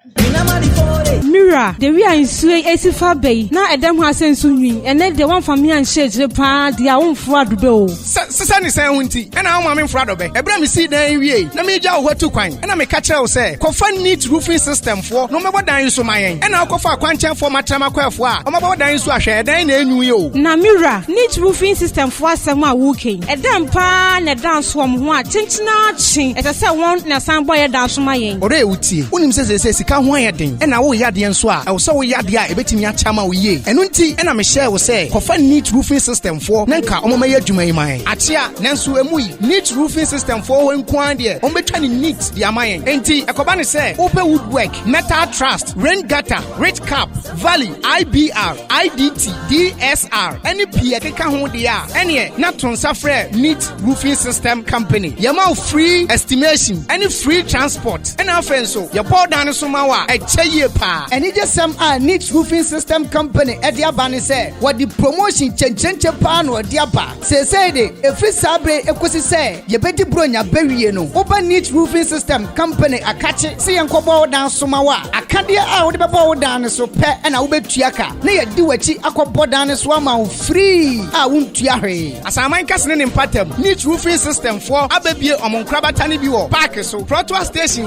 Mira, the we are in Sway AC4 Bay. Now a damn has sent Sunny, and then the one from me and shades the pan, the own fraud bill. Sunny Santi, and I'm in front of it. Abraham see the NBA. Let me jaw what to coin, and I'm a catcher say, Confine neat roofing system for no matter dying so my end, and I'll call for a quantum for my Tamaquafwa, or my dying so I share, then you. Now, Mira, neat roofing system for summer walking. A damn pan, a dance from what, Tintina ching, as I said, one, and some boy dance from my end. Or Uti, when him says, he can't wire thing, and I will yadi and swat. I was so yadia, a bit in your chama we and unti, and I'm a share will say, Confine neat roofing system for Nanka, Omaya Jumay. Atia, Nansu Emui, neat roofing system for when Quandia, Ometani neat, the Amayan. Enti, a Kobani say, open woodwork, metal trust, rain gutter, rate cap, valley, IBR, IDT, DSR, any Piaka Hodia, any not Safre, neat roofing system company. Yamau free estimation, any free transport, and our friends so, your poor down Sumawa, a chaye pa, and it just some neat roofing system company at the Abani say, what the promotion Chenchen pan or Diaba, say, if free sabre, equasi say, ye betty bronya bury no, open neat roofing system company, a catch it, see and kobo down Sumawa, a candia out the bow down so pet and I'll bet Tiaka, near do a chi aqua down a swamma free, I won't tiare. As I mind casting in pattern, neat roofing system for Abbey among Crabatani Bio, Parker so Protua Station,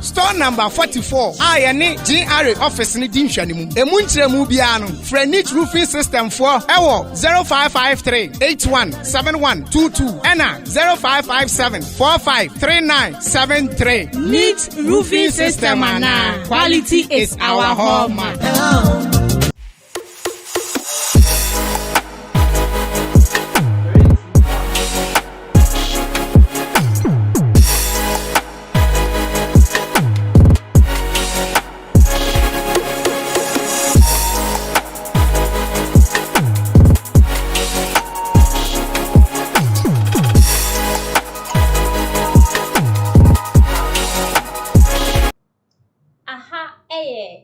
store number 44, I and GRA office in Dinshanimu, a Muntre Mubiano, for neat roofing system for Ewo 0553 817122 Anna 0557 453973. Neat roofing system, Anna. Quality is our hallmark.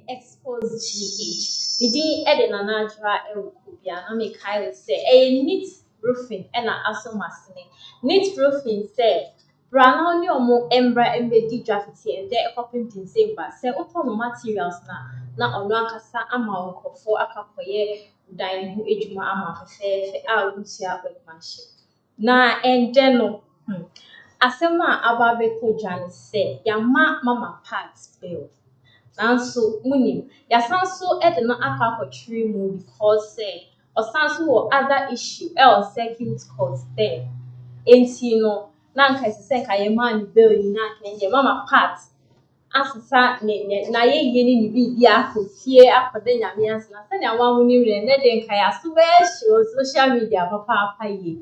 Xposed GH. The D Edna Najra Elkubia, I make Kyle say, a neat roofing, and I also must say, neat roofing say, Brown only or more embra embed graffiti and there copying in same but say open materials now on Lancasa amount for a couple year dying who age my amount fair out with workmanship. Na and then Asema Ababeto Jan say, Yama Mama Parts bill. Nanso munim ya sanso e de na aka kwatri mu because say o sanso wo other issue or circuit court there enti no na nka se ka ye man bill na kenje mama part asesa ne na ye ni bi akofie akode nyame asena se ne awan mu ni re ne de nka ya so be social media papa ye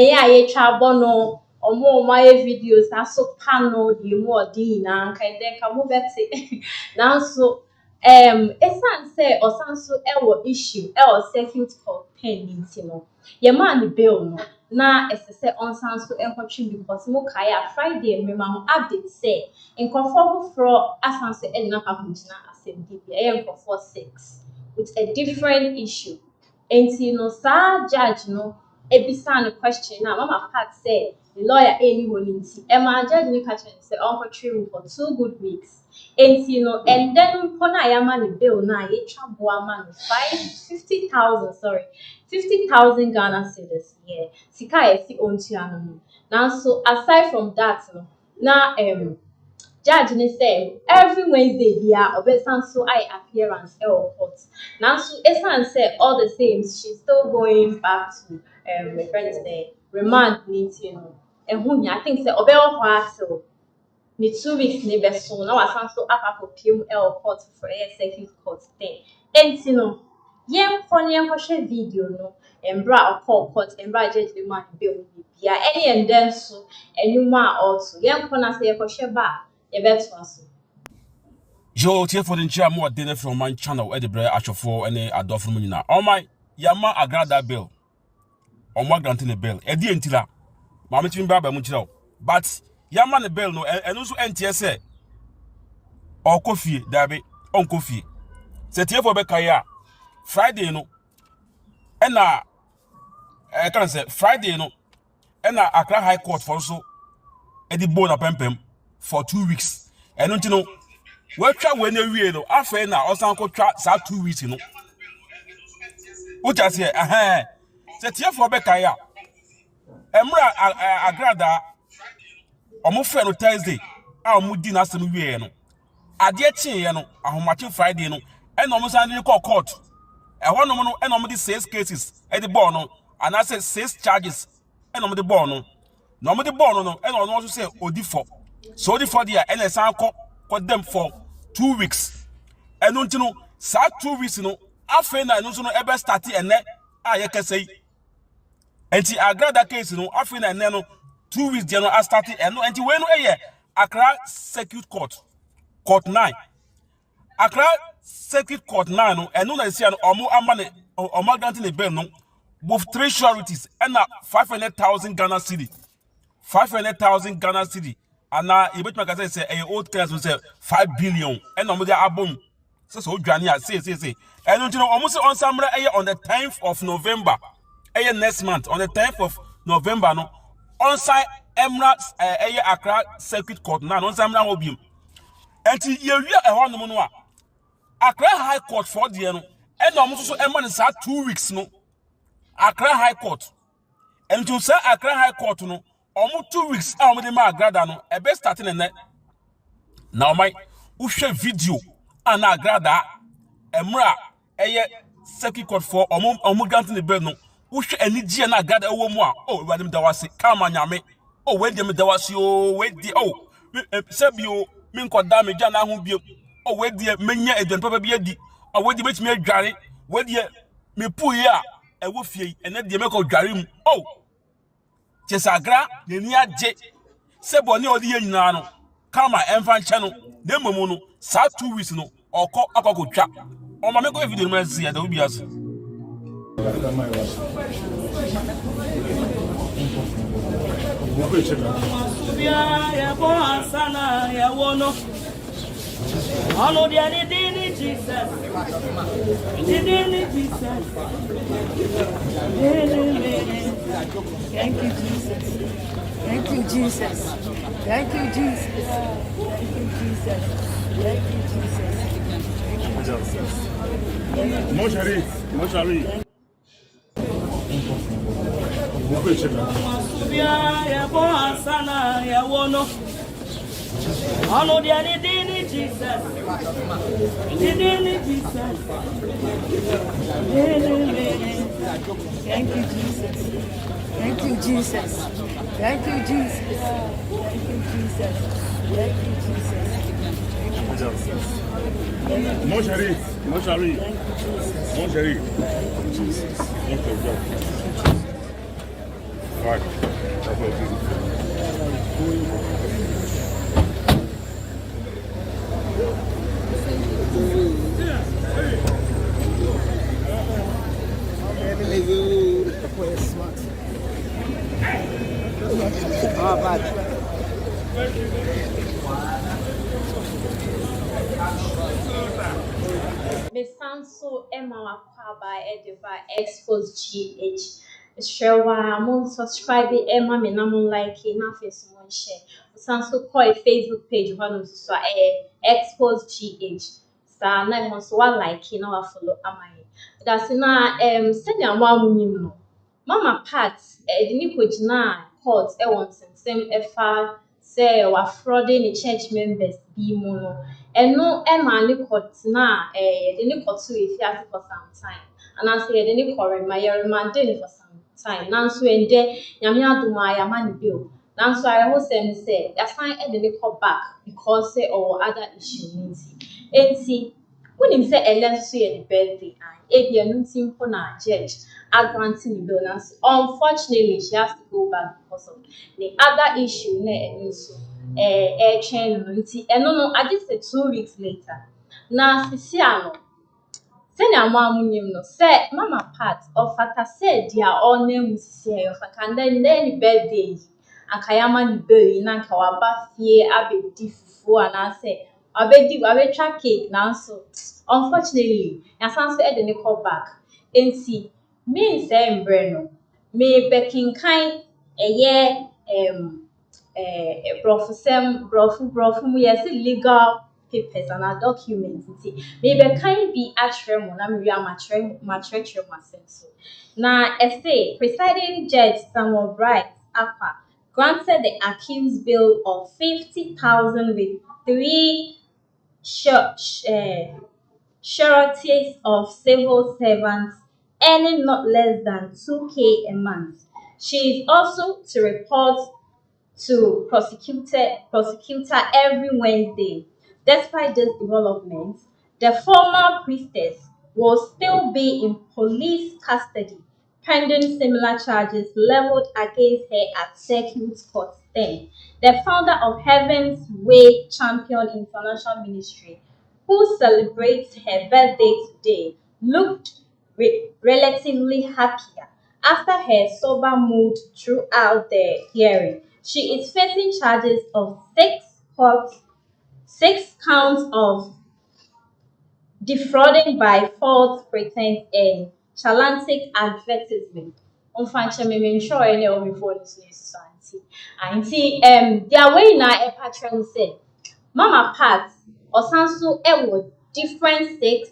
ya ye twa bono omo my videos aso panel the more na nka de ka mo beti now so esan say or sanso ewo issue or circuit court pending no ye man bill no na say on sanso enkwatwi because mo kaya Friday me ma update say nkofo for asanso e na papuntina assembly e nkofo 6 with a different issue enti no sa judge no ebisa no question na mama part say the lawyer anyone inti Emma judge ni catch say unkwatwi for 2 good weeks enti no and then pona yama ni bill na ye twaboa man 50,000 50,000 Ghana cedis yeah sika e fi ontua no now so aside from that no na judge ni say every Wednesday here obesan so I appearance court now so esan say all the same she's still going back to my friends there remand meeting I think say obeo hwa ni 2 weeks ni beso na wasan so akako pm court for a circuit court thing enti no yen foni enhwehwe video no embra court embra judge the man bill bia any and then so enuma also yen kona say enhwehwe ba ye beto aso Joe tie for the chair more dinner from my channel Edinburgh Achofo any adofo mu nyina oh my Yama Agradaa bill omo granting the bill edi entila ma metimi ba mu kire but Yama the bill no enu so entie say o kofie dabe on kofie se tie for be kaya Friday no ena can say Friday no ena Accra High Court for so edi bo na pempem for 2 weeks enu ntino Watcha when a weirdo, after now, or some contract, 2 weeks, you know. What I say, set here for Becca. Agradaa, almost friend on Thursday. Our mood dinner some weird. I dear chin, a matching Friday, and almost I call court. I want no and normally 6 cases at the bono, and I said 6 charges, and on the bono. Normally bono, and on also say, oh, default. So the for the NSA caught them for 2 weeks. And don't you know, 2 weeks, after I know ever started and then I can say, and the Agradaa case, after I know 2 weeks, general I started and no, and when Accra Circuit Court, Court 9. Accra Circuit Court 9, and no, I see an amane or granting the bill, both 3 sureties and 500,000 Ghana cedi. 500,000 Ghana cedi. And now, you bet my say, a old class will say 5 billion, and no, the album. So, Jania, say. And don't you know, almost on Samra on the 10th of November, next month, on the 10th of November, no, on site Emirates, Accra Circuit Court, now, on Samra will be. And you a one monua. Accra High Court for the and almost so Emma is 2 weeks, no. Accra High Court. And to say Accra High Court, no, almost 2 weeks, I'm with the Agradaa, no, a best starting in that. Now, my Usha video, and Agradaa, Emra, Circuit Court for Omugant in the bed, no, Usha and Niji and Agradaa, oh, Madam Dawasi, come on, Yame, oh, wait, them Dawasi, oh, wait, the oh, Sebio, Minko damage, and I won't be. Oh, where the many and probably a or where the make me a granny, where the me poor ya, a woofy, and then the make of Garim. Oh, Chesagra, the near jet, Seboni or the Yanano, Kama, Enfant channel, Demono, South 2 weeks, no, or call Akako Trap. Or my make every mercy at the Ubias. All the other day, Jesus. Thank you, Jesus. Thank you, Jesus. Thank you, Jesus. Thank you, Jesus. Thank you, Jesus. All the other day, Jesus. Thank you, Jesus. Thank you, Jesus. Thank you, Jesus. Thank you, Jesus. Thank you, Jesus. Miss Sanso Emma Wakwaba Ediva Xposed GH. Shrewa, mon subscribe Emma Menamon like na face mon share. Sanso call Facebook page one so Xposed GH. Sa na mo so like na wa follow amai. That's na send ya wa munim no. Mama Pat edini kojina court e won same efa say wa frauding the church members bi mu no. Eno Emma ni court na the ni court to if for some time. And I say the ni correct my remanded for some time. Nanso ende nyame aduma ya mani bill. Nanso I ho say assign e the ni call back because say or other issue means. Enti when say elen so ye birthday ebi enu timpo na judge granting the bonus. Unfortunately, she has to go back because of the other issue air chain and no, I just said 2 weeks later. Now Siciano send your mom no say Mama Pat of Fata said dear all name say of a candle birthday and Kayama ni berry nanka waba fie abe difu and I say abe track cake now so unfortunately I can't say the call back and see me say Breno me beking kind a year brofu yes legal papers and our documents. Maybe kind be actually when I'm mature myself. Now, say presiding judge Samuel Bright Apa granted the accused bill of 50,000 with three sureties of civil servants earning not less than 2K a month. She is also to report to prosecutor every Wednesday. Despite this development, the former priestess will still be in police custody pending similar charges leveled against her at Circuit Court 10. The founder of Heaven's Way Champion International Ministry, who celebrates her birthday today, looked relatively happier after her sober mood throughout the hearing. She is facing charges of six counts of defrauding by false pretense and charlatan advertisement. Unfortunately, I'm sure any of me for this news. Their way now a patron said, Mama Pat or Sansu would different six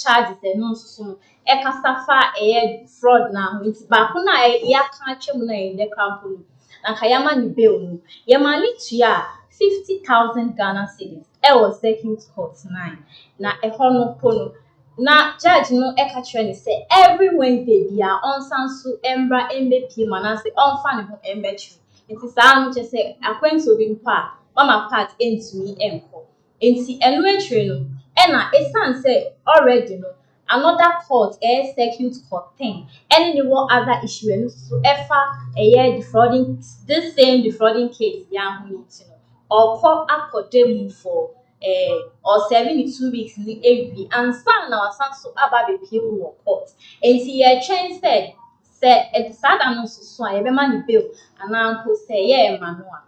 charges and no soon a casafa a fraud now with Bakuna a ya can't in the crampoon. And Kayama ni bill Yamani chia 50,000 Ghana cedis. Was Circuit Court 9. Na a hono pono. Na judge no eka training say every Wednesday be on Sansu Embra MBP Manase on fan of Embechu. It is I'm just say acquaintance with pa Mama Pat into me enko. Enti enwe train ena esan say already no another court Circuit Court 10. Any other issue and so ever a year defrauding this same defrauding case young who needs to know or call up for them for or 72 weeks in the AV and some now some so about the people who court. And see a change said it's sad and also so I be money bill and uncle say yeah manua.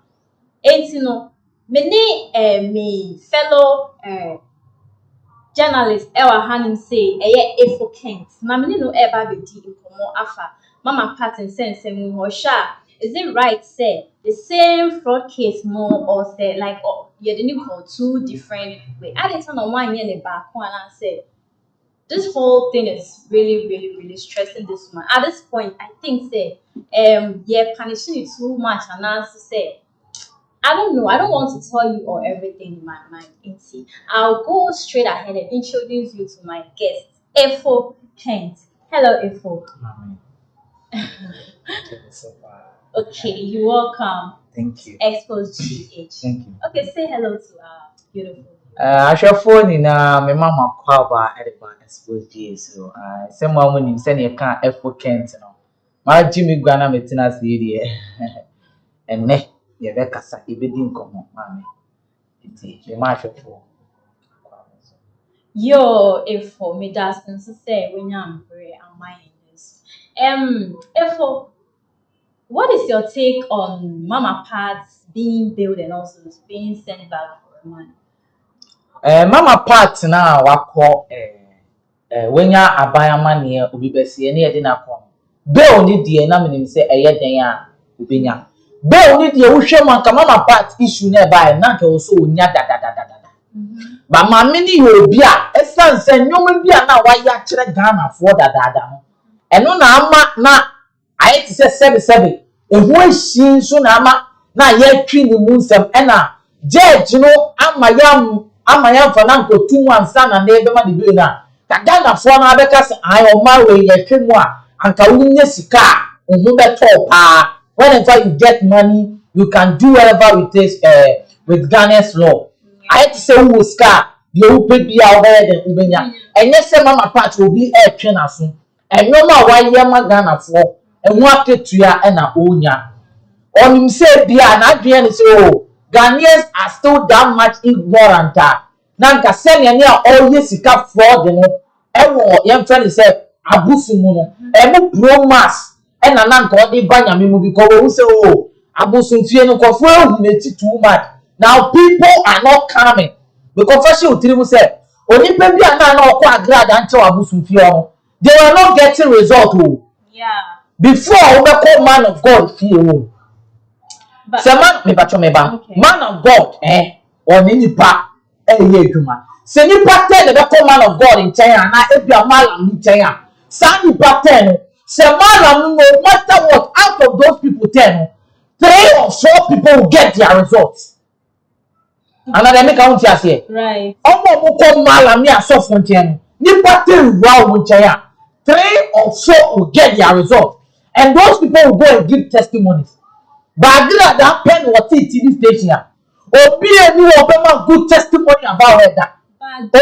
And you know many me fellow journalist Ewa Hanim say Efo Kent. Na me no ever be di inkomo afa. Mama Patton sense mu sha. Is it right say the same fraud case more or say like you didn't call two different way. I didn't know one year the back one and say this whole thing is really stressing this woman. At this point, I think say yeah punishing it too much and now say I don't know. I don't want to tell you all everything in my mind. I'll go straight ahead and introduce you to my guest, Efo Kent. Hello, Efo. Okay, you're welcome. Thank you. Xposed GH. Thank you. Okay, say hello to our beautiful. I shall phone in my mama Quaba at Xposed GH. So, someone when you send your car Efo Kent. My Jimmy Grana Metina CD. And ne. Yevekasa ibedin komo mami iti me ma hwefo Yo Efo me das say when I'm very mind this Efo, what is your take on Mama Pat's being billed and also being sent back for money? Mama Pat na wako wenya abayama ne obi besie ne yede na kom bill ni die na menim se den a obenya Bill need your woman come Mama Pat issue nearby, not also nya da. But my mini will be a son send no man be now why ya chere Ghana for da. And no na I say 7 and who is she so na ye twin the moon some ena judge no amayam for nanko 2 months and neighbor man the bill na Ghana for na beka say I o ma we ye twin mo anka wunya sika ohu beto pa. Whenever you get money, you can do whatever it takes with Ghana's law. I had to say who was car, the who paid be out there than Ubenya. And yes, Mama Pat will be a trainer soon. And no matter why Yama Ghana for, and what to ya and a onya. On him said, dear, not being so. Ghanaians are still that much ignorant. Nanka send ya near all this cap fraud, you know. Ewo, young friend said, Abusumuno, Emu pro mass. And a nan called the Banyami because we say, oh, Abusunti no confirm too much. Now people are not coming. The confession will say, only maybe I know quite glad until Abusunti. They were not getting result. Yeah. Before we call man of God feel. But man of God, or any pa, adwuma se nipa 10 be man of God in China na ebia malam in China sa nipa 10 se malam no matter what out of those people 10 3 or 4 people will get their results and they make count here right omo mo ko malam ya so fun 10 nipa 10 wow in China 3 or 4 will get their results and those people will go and give testimonies but Agradaa pen what TV station obi eni obema good testimony about that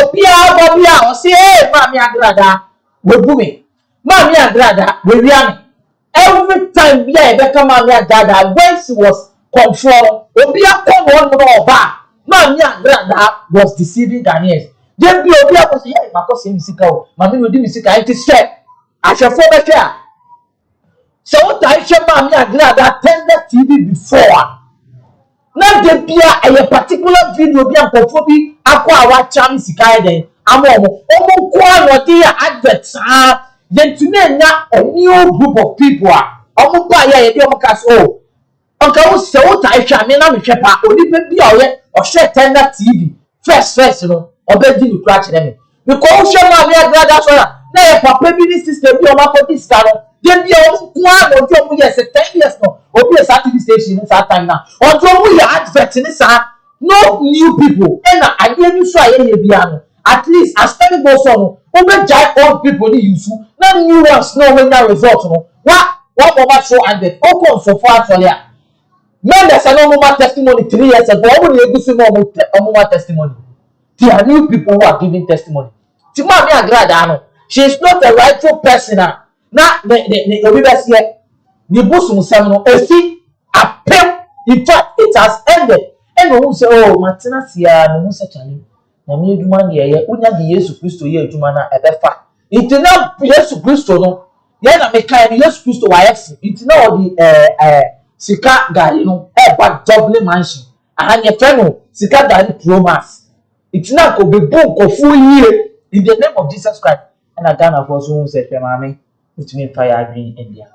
obi o say hey mami Agradaa we bumi mami Agradaa we wiam every time we e be come mami Agradaa when she was control obi come one no oba mami Agradaa was deceiving Ghanaians then be obi ko say hey because him sika o mami no di mi sika it is fair ahwefo be fair so what I show mami Agradaa attended TV before na de bia a particular video bi ankofo bi akwa awa cham sika den amomo omo kwa no dey advert yentume nya a new group of people omo ba ya ye dey omo cast oh onka wo se wo ta hwa me na me hwepa oni be bia o hwe tender TV first no obedi ni kra kire me because wo ma me Agradaa so na ye papa bi ni sister bi o ma ko this no then be omo kwa no dey omo yes 10 years no obi a TV station in that time now until we are adverting no new people and I didn't try any biano at least as time goes on over giant old people ni use na new ones no when that result no what mama show and the open so far for there men there's no more testimony 3 years ago when you do no more testimony there are new people who are giving testimony ti mami Agradaa no she is not a rightful person na the obi be here the bosom no esi apem in fact it has ended and who say oh matina sia no mu challenge na me adwuma na ye unya de Yesu Kristo ye adwuma na ebefa itina Yesu Kristo no ye na me kan Yesu Kristo wa yefu itina odi sika gari no ba double mansion aha ye fe no sika gari promise itina ko be bon ko fu yie in the name of Jesus Christ and Ghana for so say fe mama it me fire green India.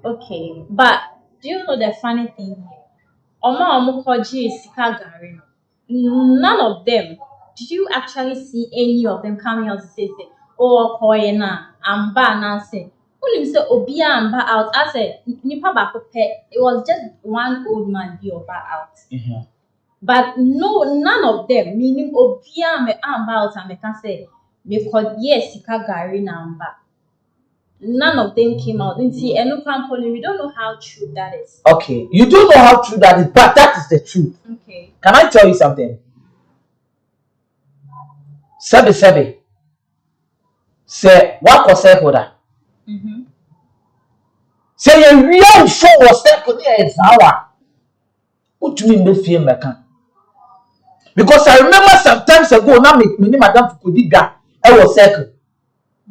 Okay, but do you know the funny thing here? Omo koji sika gari. None of them. Did you actually see any of them coming out to say, "Oh, koyena, amba na say." Only say obia amba out. I said, "Nipa bako pe." It was just one old man be oba out. Mm-hmm. But no, none of them. Meaning obia me amba out and me can say, "Me kod yes sika gari na amba." None of them came out. We don't know how true that is. Okay, you don't know how true that is, but that is the truth. Okay. Can I tell you something? Sebi. Say what was said for that? Say a real show was said for the hour. What do you mean the fear mekan? Because I remember sometimes ago, now me Madam Fukudiga, I was second.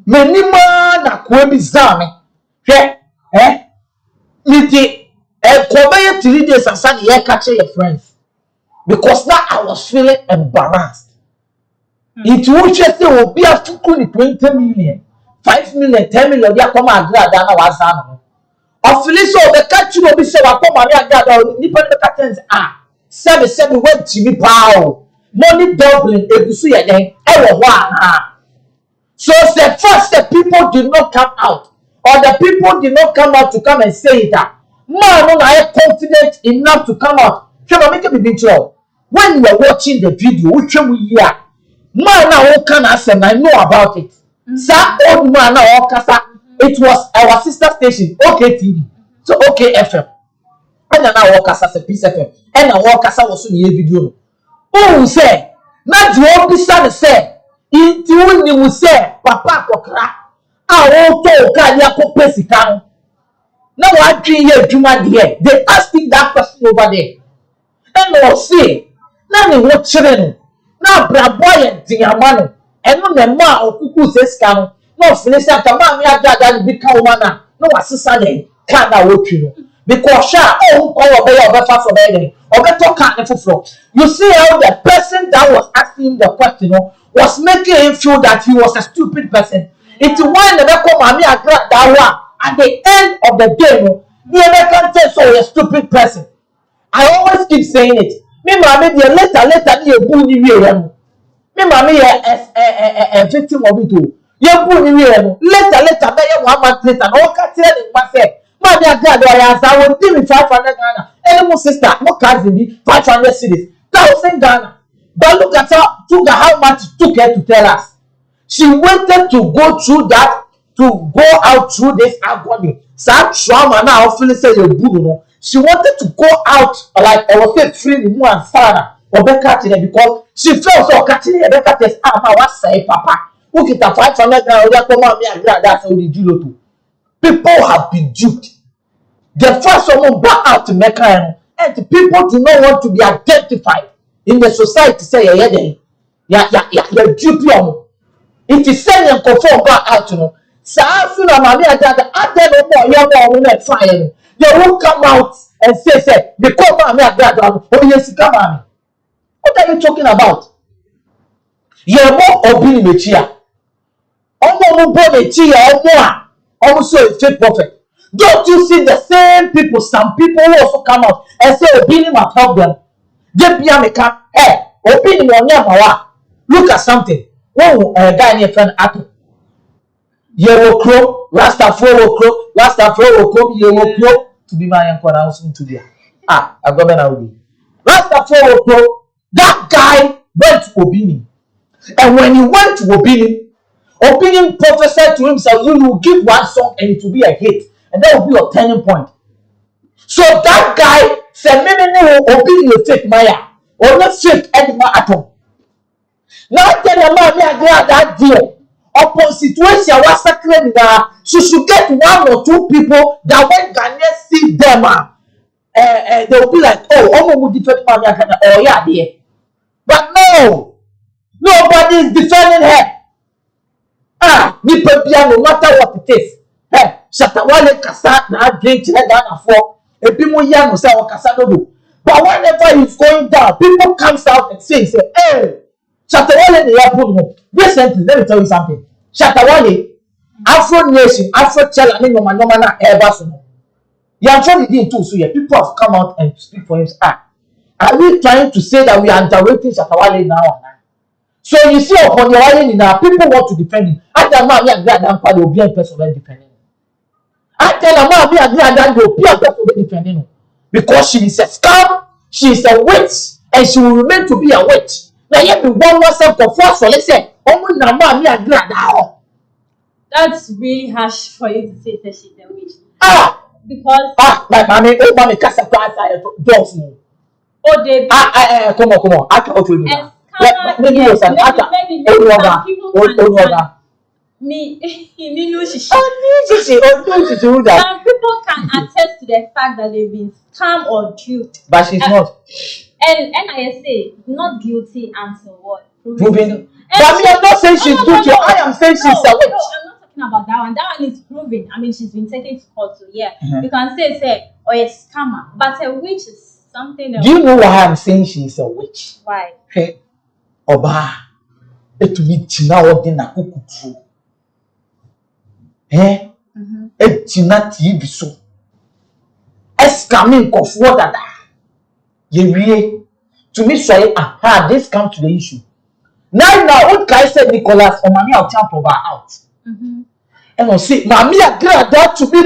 Menima na kwebi zame hwe miti kobe 3 days aside ye catch your friends because now I was feeling embarrassed. It would just say obi afuku ni 20 million 5 million 10 million dia come Agradaa na wazana of so the catch you obi say wa come Agradaa ni pele catch sebi went to me power money doubling egusu ye den e wo ho so the first the people did not come out or the people did not come out to come and say that man no na confident enough to come out. Make it be true. When you are watching the video, which we hear, man na who can answer I know about it. Sa old man na who kasa. It was our sister station, OK TV, so OK FM. And na who kasa se Peace FM. And na who kasa was on the video. Who say? Na the officer say. Inti woni mu se papa kokra a wo to ka ya ko pesika no na wa dwen ye adwuma de they asking that person over there and no say na ne wo kire no na brabo ye diama no eno na ma okuku se sika no no finish after ma me Agradaa bi ka wo na no wasesa den ka na wo twi no because sha oh ko wo be ya obefa for be obeto ka ne foforo. You see how the person that was asking the question was making him feel that he was a stupid person. It's when the come Mami Agradaa at the end of the day, you never can say so a stupid person. I always keep saying it. Me mama dey later ni ebu ni wie no. Me mama a victim of it o. Ye bu ni wie no. Later be ye 1 month later no ka tire ni ma say. Mama Agradaa ya sa won give me 500 Ghana. Any mo sister, mo cousin be 500 cedis. 1,000 Ghana. But look at how much it took her to tell us. She wanted to go through that, to go out through this agony. Some trauma now feeling say you good, no. She wanted to go out like I was saying freely more and Sarah or Becca because she felt so catching her Becca test. What say, Papa? Look at the 500 Ghana. That's how they do it. People have been duped. The first one back out to Mecca, and the people do not want to be identified in the society. Say, yeah, dupe. It is saying and conform back out to know. So I feel that I no more fire. They won't come out and say, because Mammy Agradaa, oh yes, come on. What are you talking about? You're more obedient with cheer. Almost born a cheer or more. Also a fake prophet. Don't you see the same people? Some people who also come out and say obedience must help them. They be a hey, obedience on your look at something. Oh, a guy near friend Apple. Yellow crow, Rastafari crow, yellow crow to be my uncle announcing today. I got an idea. Rastafari crow, that guy went to Obini. And when he went to Obini prophesied to himself, you will give one song and it will be a hit. And that will be your turning point. So that guy said, no, Obini will take Maya. Or not fake anymore at all. Now tell the Mammy Agradaa that deal. Upon situation was sacred now, she should get 1 or 2 people that when Ghanaians see them, they will be like, oh, I'm going to defend Mammy Agradaa. Oh, yeah, dear. But no, nobody is defending her. No matter what it is. Hey, Shatawale Kasa, now drink Ghana for a people young say Kasado. But whenever he's going down, people comes out and say, hey, Shatawale the airport. Recently, let me tell you something. Shatawale, Afro Nation, Afro Chela, no ever so. Yeah, I'm trying to do too. So yeah, people have come out and speak for him. Are we trying to say that we are underrating Shatawale now? So you see, upon your island now, people want to defend him. I tell Mammy Agradaa will be a person defending him. I tell Mammy Agradaa will be a person defending him. Because she is a scam, she is a witch, and she will remain to be a witch. Now, yet be one more self for force, so let's say, Mammy Agradaa. That's really harsh for you to say that she's a witch. Because my mommy, can't surprise dogs. Oh, they come on. I can't tell you. Maybe some people can attest to the fact that they've been scammed or duped. But she's not. And NISA not guilty until what? Proven. But I'm not saying she's guilty. I am saying she's a witch. No, I'm not talking about that one. That one is proven. I mean, she's been taken to court, so yeah. You can say, or a scammer. But a witch is something else. Do you know why I'm saying she's a witch? Why? Hey, Oba, it me tina odina kukutu. Et tina TV so. Escamming of water da. Ye to me say, this come to the issue. Now, what guy said Nicholas or Mammy I'll jump over out. And I'll say, Mammy Agradaa to me,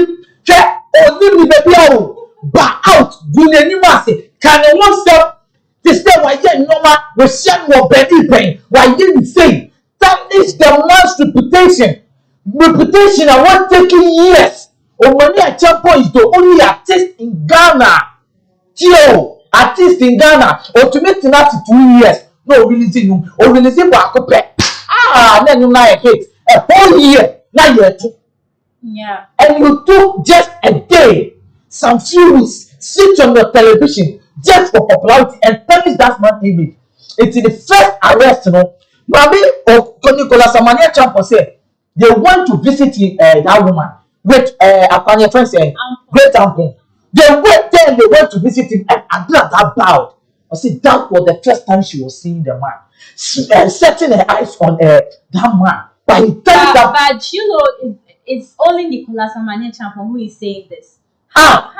only baby out, but out, good anymore. Can I want step? This time I get normal, we send your baby pain. Why didn't say that is the man's reputation? Reputation I want taking years. Or Mammy Agradaa is the only artist in Ghana. Tio, artist in Ghana, or to make it 2 years. No, releasing you, or releasing back up. Then you now hate a whole year, now you're 2. Yeah. And you took just a day, some few weeks, sit on the television just for popularity and punish that man's image. It's in the first arrest, you know. Mammy or Nicholas Amania Champo said they went to visit that woman with a friend saying, great uncle. They went there and they went to visit him and Agradaa bowed. I said that was the first time she was seeing the man. Setting her eyes on that man. But he tells that. But you know, it's only Nicholas Amania Champo who is saying this. How?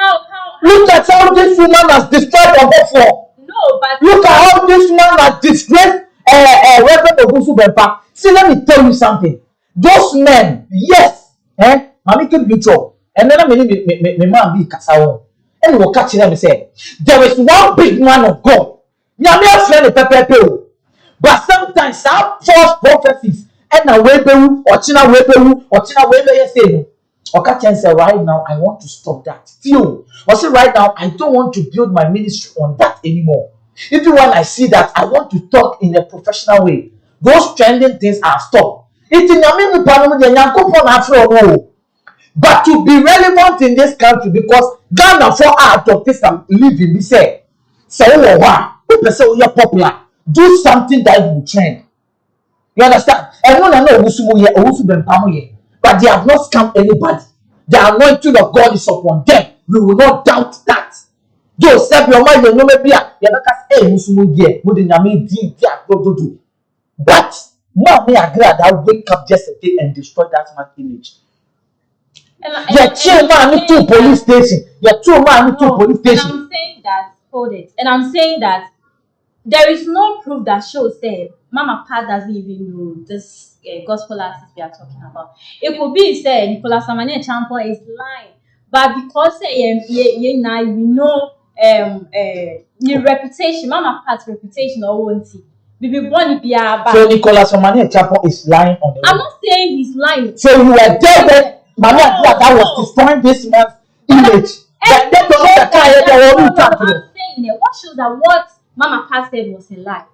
Look at how this woman has destroyed her before. No, but look at how this man has disgraced Reverend Ogusu Bempa. See, let me tell you something. Those men, yes, Mami can be true. And then me man be Kasawo. And we'll catch them and say, there is one big man of God. Nyame friend the pepe. But sometimes some false prophecies and a webewu or china webewu or china webe say or catch and say right now I want to stop that. Still, or say right now I don't want to build my ministry on that anymore. Even when I see that I want to talk in a professional way, those trending things are stopped. It's in your but to be relevant in this country because Ghana for art of this and living, we say, so you're popular. Do something that will trend. You understand? Everyone I know but they have not scammed anybody. The anointing of God is upon them. We will not doubt that. Joseph, your mind, you know, maybe but now me Agradaa wake up just a day and destroy that man's image. You're two man to police station. You're two man to police station. I'm saying that, hold it. And I'm saying that there is no proof that shows that Mama Pat doesn't even know this gospel artist we are talking about. It could be said Nicolas Samane Champo is lying, but because we know your reputation, Mama Pat's reputation, or won't he? So Nicolas Samane Champo is lying on the. I'm not saying he's lying. So you were there when Mama Agradaa was destroying this man's image. I'm saying it. What shows that what Mama Pat said was a lie?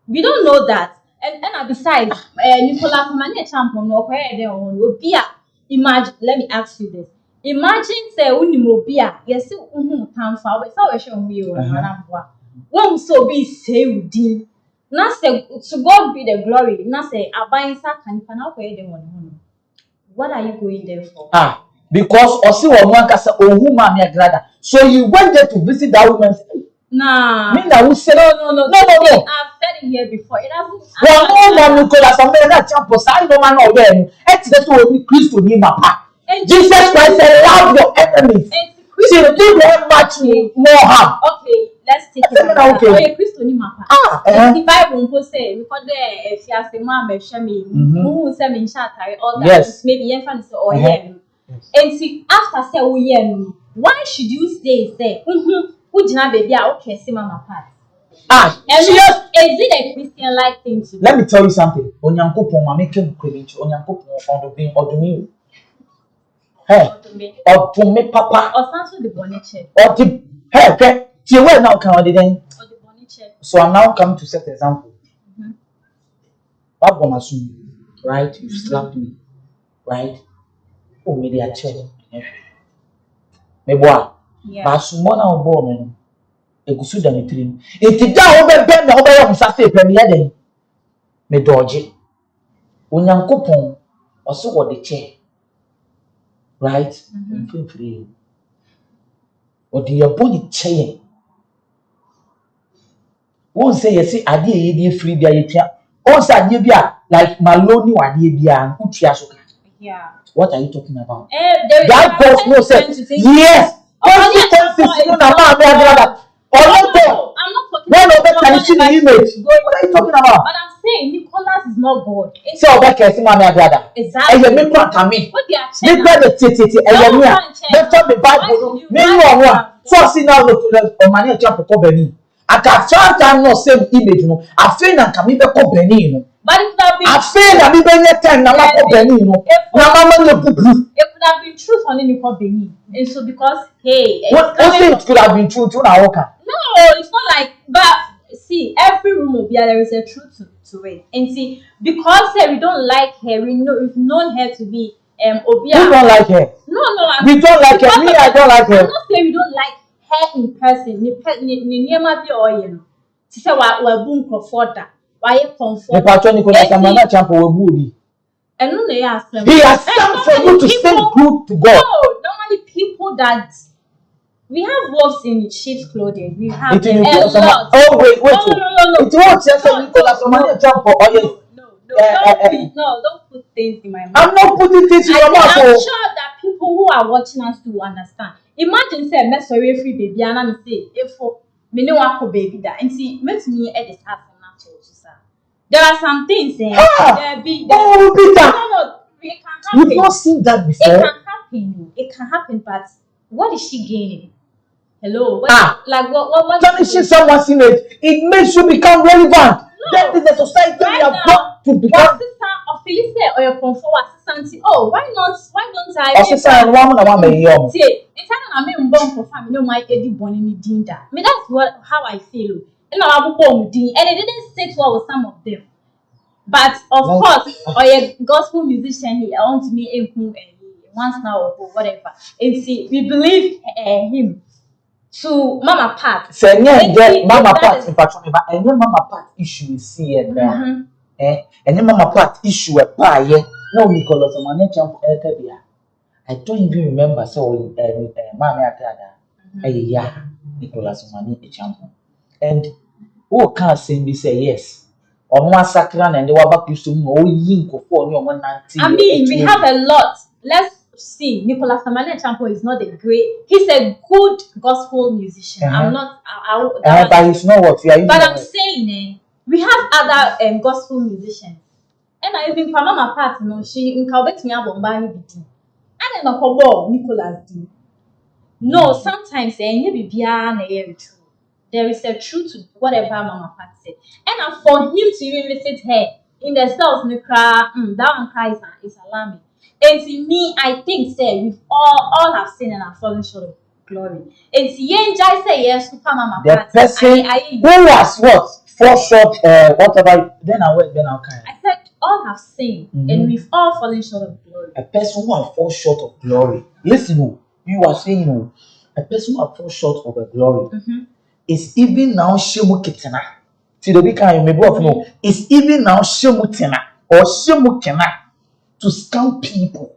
We don't know that. And besides, Nicolas Samane Champo no kwere imagine. Let me ask you this. Imagine say unimobia yes tamfa we say we show we o manamboa. Won so be say udin. Na say to God be the glory. Na say abansa kanipa na kwere dem won. What are you going there for? Because Osi Wonwan kasa ohu Mami Agradaa. So you went there to visit that woman. Nah. Me na who said no. I've said it here before. It doesn't. Nicolas Samane Champo say no man no there. Eti dey to we Christ ni mapa. Jesus Christ said, love your enemies. See, they want much more harm. Okay, let's take it. Okay, Christ ni mapa. The Bible will say because if you ask the man, who say me shatari all that. Yes. Maybe you can say oh yeah. And see after say oh yeah, why should you say who jina baby okay see mama part? And is it a Christian like thing to do? Let me tell you something. Onyankopon ma make him credit. Onyankopon odumi. Hey, or to me, Papa, or something the boniche. Or the hey, you will now come on then. Or the boniche. So I'm now coming to set example. What gonna soon, right? You slapped me, right? Oh, maybe a chair. Me boy, but someone our boy man. A good suit and a trim. If you don't obey me, obey on Saturday premier day. Me dodge. Onyankopon also what the chair. Right? Feel free. Or do your body chain? Won't say you see idea free there you can. Also idea like Maloney or idea and yeah. What are you talking about? That goes no sense. Yes. Consequences you know I'm not talking about image. What are you talking about? But I'm saying Nicholas is not God. So that can see Mami Agradaa. Exactly. And you make one come in. What they are saying? Make the titi and you make the Bible. Me one. So see now the Mami Agradaa for Beni. I can try no same image no. I feel na come be ko Beni no. But it could have been. I feel na be time na ko Beni no. Na mama no pupu. It could have been true for Nico Beni. And so because hey. What it could have been true na oka. No, it's not like but see every room will be there is a truth to it. And see because we don't like her, we've known her to be Obia. We don't like her. No, we don't like her. Me, I don't like her. I'm not saying we don't like her in person. Ni never be all you know. To say we boom comforter. Why comfort? The patron Nicolas Samane Champo will booby. And no, he has for you to stay good to God. No, normally people that we have wolves in sheep's clothing. We have a lot. Oh wait. No. It won't just Nicolas Samane Champo. No, don't put things in my mouth. I'm not putting things in your mouth. I'm sure that people who are watching us to understand. Imagine say mess away free baby and I say if me no wako baby that. And see, met me at this half and natural. There are some things there be oh, Peter. No, it can happen. You've not seen that before. It can happen, but what is she gaining? Hello, what, what tarnishing someone's image, it makes you become relevant. That is the society we have got to become. Or Phyllis or your comfort assistant. Oh, why not? Why don't I? Assistant, one may young. See, it's I'm born for family. No, my Eddie Bonnie me doing that. I mean, that's how I feel. And I and it didn't sit well with some of them. But of course, or a gospel musician, he owns me a once now or whatever. And see, we believe him. To Mama Pat. Say Mama Pat in fact, and your Mama Pat issue is see and your Mama Pat issue a pie. No, Nicholas, I don't even remember so Mammy Agradaa. Nicholas Mani a champion. And who can't say me say yes? On one sacran and the Wabak used to know Yinko for your 190. I mean, we have a lot. Let's see. Nicholas Amane Champo is not a great. He's a good gospel musician. I'm not. But he's not what we are. But I'm saying, we have other gospel musicians. And I even from Mama Pat, she in Calvet me Bombani BT. And then a couple Nicholas do. No, sometimes there is a truth to whatever Mama Pat said. And for him to even visit her in the cells, that one cries is alarming. And to me, I think say we all have seen and have fallen short of glory. And to Yenjai say yes, Super Mama Pat. The person who was what? Fall short, whatever. Then I'll kind. I said all have seen, and we've all fallen short of glory. A person who has fallen short of glory. Listen, you are saying, a person who has fallen short of a glory is even now shemu kitena. See the big kind, maybe of no. It's even now shemu tena or shemu kena to scam people.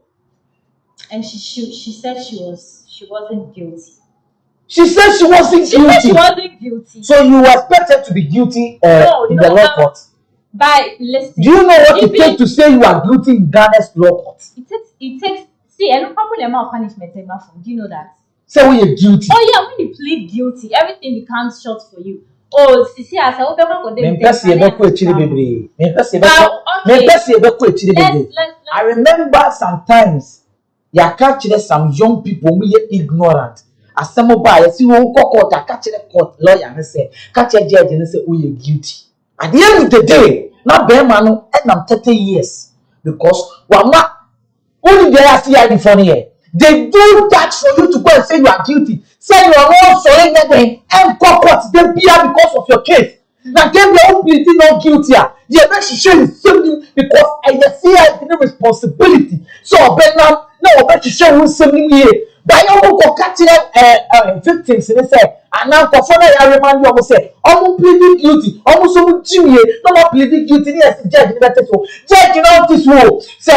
And she said she wasn't guilty. She said she wasn't guilty. She wasn't guilty. So you were expected to be guilty in the law court. By listening. Do you know what it takes to say you are guilty in Ghana's law court? It takes see, I don't probably amount of punishment in my phone. Do you know that? Say when you're guilty. Oh yeah, when you plead guilty, everything becomes short for you. Oh, see, I said, I remember sometimes you catch some young people who are ignorant. As some of us, you won't court, I catch a court lawyer and say, catch a judge and say, we are guilty. At the end of the day, not bear man, and I'm 30 years because we're not only there as the funny here. They do that for you to go and say you are guilty. Say you are not sorry nothing and court they bear because of your case. Now them they all pleading not guilty. You better show you something because I see I have responsibility. So but now better show you something here. But you go catch victims and they say and now I remind you almost say I'm pleading guilty. Almost so Jimmy no more pleading guilty. Yes, judge better so judge in all this world. So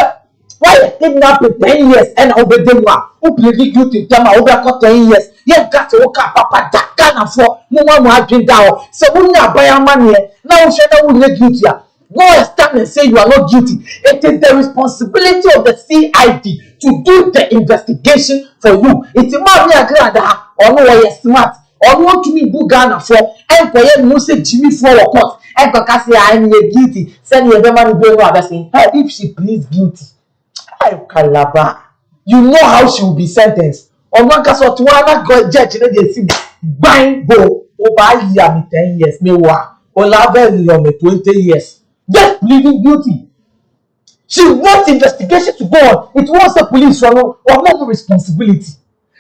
why kidnap 10 years and over them who pleaded guilty to over 10 years? You got to walk up papa that kind of for no one will drink down. So when you buy a money now she will not guilty. Go and stand and say you are not guilty. It is the responsibility of the CID to do the investigation for you. It's a man Agradaa or no way smart or no to me book Ghana for and for you no say Jimmy for a court and because I am guilty. Send your money go over saying if she pleads guilty. Kalaba. You know how she will be sentenced. On one case or two, I got judge and they see bang go over year 10 years. Me wa or me 20 years. Just pleading guilty. She wants investigation to go on. It wants the police for or no responsibility.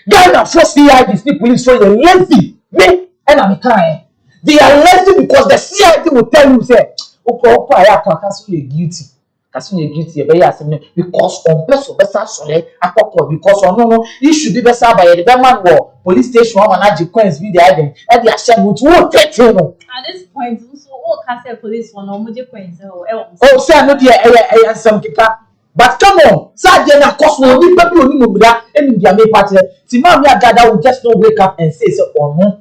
Ghana first CID the police for you lazy. Me and I'm crying. They are lazy because the CID will tell you say, okay, I can't you guilty. Because on person better sorry because no you should be better by the man war police station one manage coins be the item and the share with who take you at this point so all castle police for no moje coins oh say no there some kika but come on say there na cause no be people oni mo bra eni dia me party ti man we Agradaa will just not wake up and say no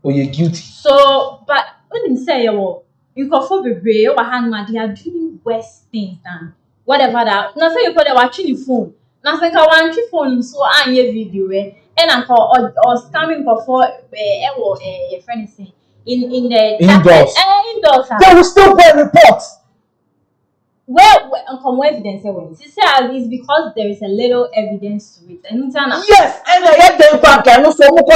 oh you guilty so but when him say you for bebree or handman they are doing worse things than whatever that. Now say you call them watching your phone. Now say ka watch phone so anye video and or scamming for a friend saying in the Indoors. indoors. They will still go and report. Where evidence it's because there is a little evidence to it. Yes, and I had the bank and no so much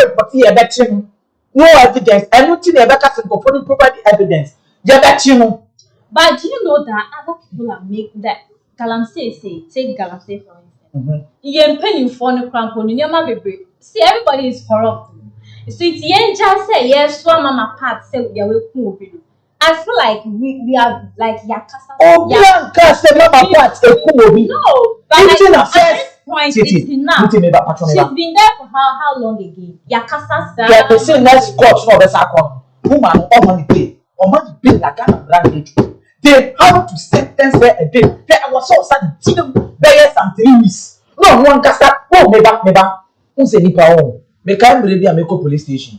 no evidence. And no thing ever can provide evidence. But do you know that other people are making that Galamsey take Galamsey for instance. You paying for no crampon, see everybody is corrupt. So it's just say yes, one mama part say we are cool. I feel like we are like Yakasa. Oh, Bianca, mama part no, but at this point it's enough. She's been there for how long again? Yakasa sir. Yeah, they say next court no be sakon. Woman on money pay like a brand. They have to sentence her a day. There was so sad there some 3 weeks. No one can start. Oh, meba. Who say nipa on? Me can believe I make police station.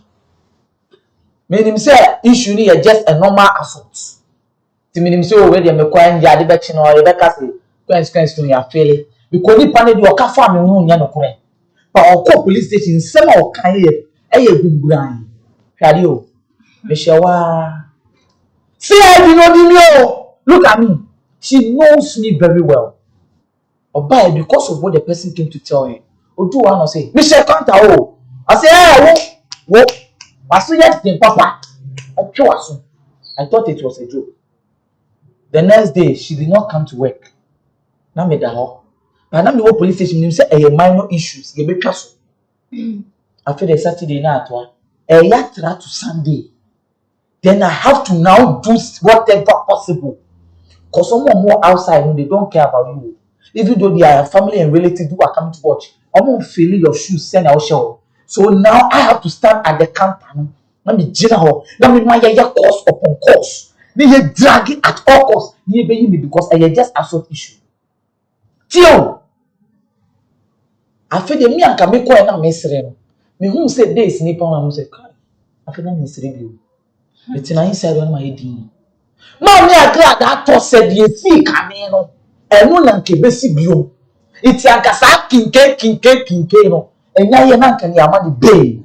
Meaning say issue ni just a normal assault. Ti meaning say we dey me kwan ya de be chi no e be ka say consequence to ya fail. Because nipa na dey o ka fa me hu nya no kore. But o police station sem o kan ye gumburan. Hwade o. Me shewa. See I know me. Look at me. She knows me very well. Oba because of what the person came to tell her. Odu one no say, "Michelle Kanta o." I say, wo. Maso yet thing papa. I thought it was a joke. The next day, she did not come to work. Na me da ho. But na me go police station, me say minor issues. Ye be twa so. After the Saturday na atwa, yatra to Sunday. Then I have to now do whatever possible. Because someone more outside, they don't care about you. Even though they are family and relatives who are coming to watch, I'm going to feel your shoes, send out show. So now I have to stand at the counter. Let me general. Let me my course upon course. They drag it at all costs. Because I just assault issue. Tio, I feel the me and can make quite a mess. Me who said this, Nippon, and say, I feel I'm miserable. It's an inside on my head. Mommy, I glad that toss said you see, Camino. And one and Kebesi Bio. It's a Kasa kinke, no. And now you're not can yamadi bay.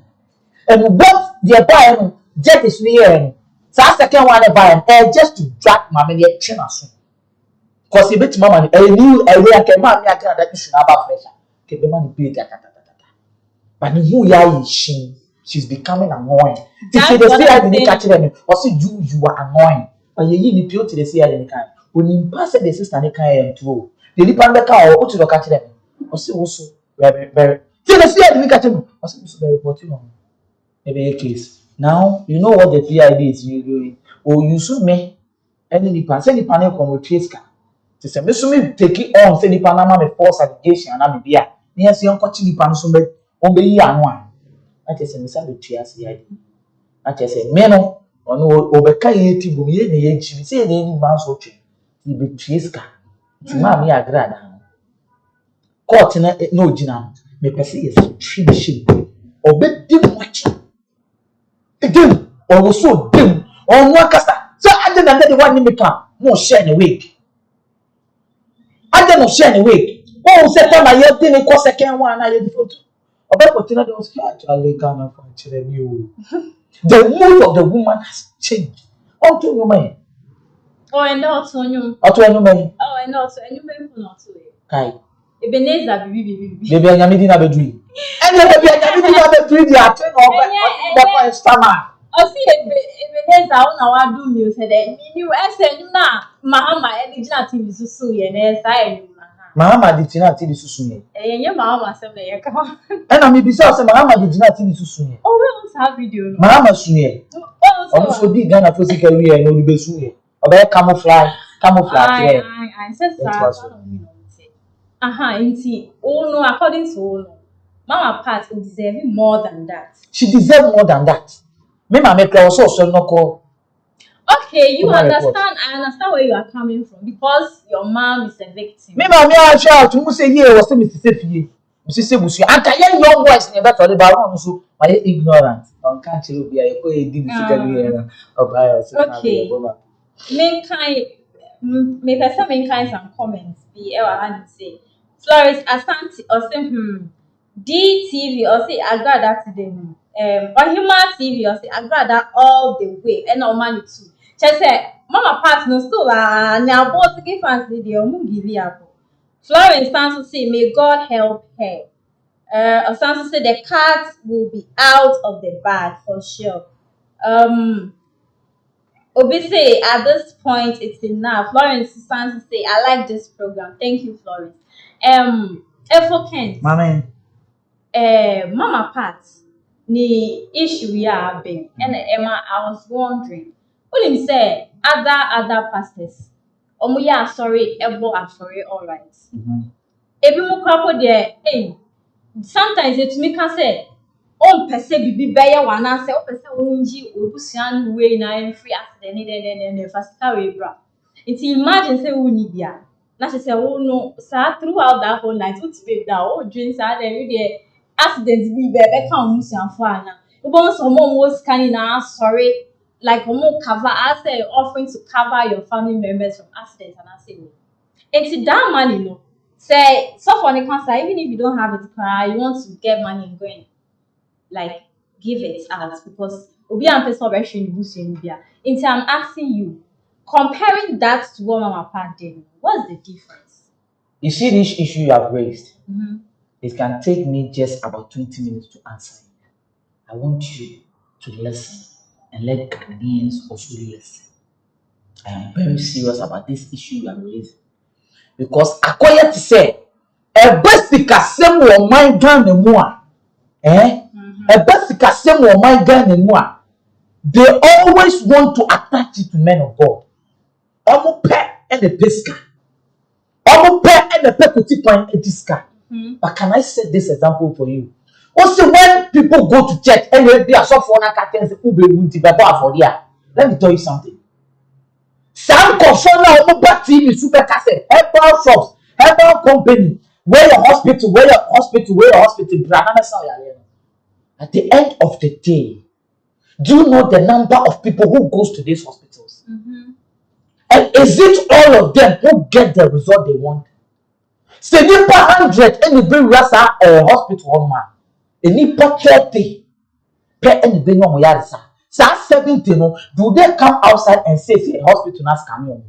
And what the buyer jet is near. So I second one buy and just to drag mammy yet chinasso. Cause you bet mamma, I knew a way I can mammy I can that you should have a pressure. Keep the money paid. But who ya is she? She's becoming annoying. They say the CI didn't catch them. Also, you are annoying. But you need to the CI didn't catch. When you pass the sister, they can't throw. The depend the car or to catch them. Also, very. See the CI didn't catch them. Also, very reporting on maybe a case. Now, you know what the PID is doing. Oh, you should me. Any nipa, say nipa na come with trace car. To say, me so me take it on, say nipa na ma me false allegation and I be there. Me say on catch nipa no so be on be yi anu. I just say, Mr. Lutrias, I just say, Meno, or no, overcay it, but ye, the say any man's watching. He be Chiska. To Mammy Agradaa. Caught in no dinner, may perceive a tree ship, or bed dim watching. Again, or was so dim, or one casta. So I didn't let the one in the car, more share in a week. I didn't share in a week. Oh, September, you didn't cost a can one, I had the photo. The mood of the woman has changed. Oh, to woman. Oh, and also you. Oh, to a woman. Oh, and also, and you may not to it. Hi. Ebenezer, Baby, I'm in a bedroom. And then the bedroom, they are turning off the stomach. Oh, see, Ebenezer, I do news. You said, nah, Mahama, and it's not TV so and I. Mahama did not tell you soon. And your mamma said, come on. And I may be so, Mahama did not tell you soon. Oh, we don't have video. Mahama soon. Also, did Ghana for the career and only be soon. About camouflage. I said, indeed. Oh, no, according to all, Mama Pat will deserve more than that. She deserves more than that. Me, my maker also no call. Okay, you understand. I understand where you are coming from because your mom is a victim. Me, mommy, I shout to say, yeah, was Mississippi. Mississippi, I can hear young boys in a better about so my ignorant. On can't you be a didn't okay. Make some some comments be ever and say Flores Asante or say DTV or say Agradaa to them. Or Human TV or say Agradaa all the way. And no money too. Just say, Mama Pat no still now both to give fans the give you up. Florence stands to say, may God help her. Sansa said the cat will be out of the bag for sure. Obi say at this point it's enough. Florence Sansa say I like this program. Thank you, Florence. Efo Kent. Mama Pat ni issue ya big. And Emma, I was wondering. What him say other pastors. Omuya sorry, ebo sorry, all right. Ebi mo kwapo there, hey. Sometimes it me can say on per se bibi beye one answer on per se unji obusian way na free accident then first carry bra. It imagine say we need ya. Na she say oh no sa throughout that whole night what be that oh dream sa then we dey accident be be kan umusian for ana. We want some was scanning na sorry like cover as say offering to cover your family members from accidents and I say it's that money no. Say so for the cancer, even if you don't have it, you want to get money and go and like give it out because Obi and person version in I'm asking you, comparing that to what Mama Pat did, what's the difference? You see this issue you have raised, it can take me just about 20 minutes to answer. I want you to listen and let Ghanaians also listen. I am very serious about this issue you have raised. Because according to say, a basic assembly or my gun and more, a basic assembly or my gun and more, they always want to attach it to men of God. Omo pet and the pesca, omo pet and the pekuti point etiska. But can I set this example for you? Also, when people go to church and they are so for curtains, let me tell you something. Some concern now back TV, super cassette, herbal shops, herbal company, where your hospital, at the end of the day, do you know the number of people who goes to these hospitals? And is it all of them who get the result they want? Say nipa 100 and you bring rasa hospital man. A nipa 30 per and bring on yarisa. So 70 no, do they come outside and say hospital nas coming?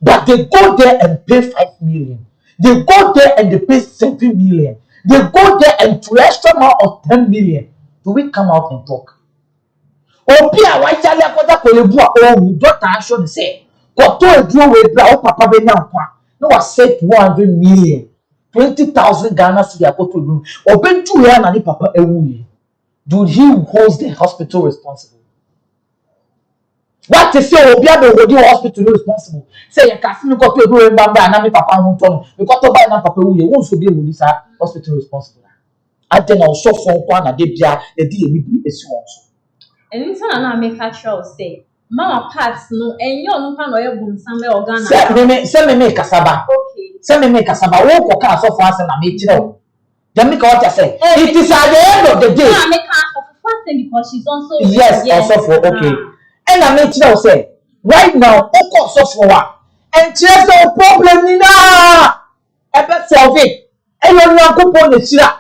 But they go there and pay 5 million. They go there and they pay 7 million. They go there and to extra amount of 10 million. Do we come out and talk? Opia why tell you what that doctor should say. Koto eduro we bra o papa be nya nkwa. No was set 100 million. 20,000 Ghana cedi koto eduro. Obentu ya na ni papa ewuye. Dude, he holds the hospital responsible. What to say Obia be hold the hospital responsible? Say you can see me koto eduro mbamba na me papa won ton. Me koto ba na papa ewuye. Won so be hold this hospital responsible. Aden na so fon kwa na de bia e di emi bi esi won so. And it's not make her sure say Mama Pat no and you no can no bun sambe organ. Say me kasaba. Okay. Say me kasaba. Wo ko ka so for answer na me kire o. Then me what you say. It is at the end of the day. No, make her for fasting because she's also yes, also for okay. And I make kire say right now oko so for wa. And just no problem ni na. E be solve it. And you no go pon the chira.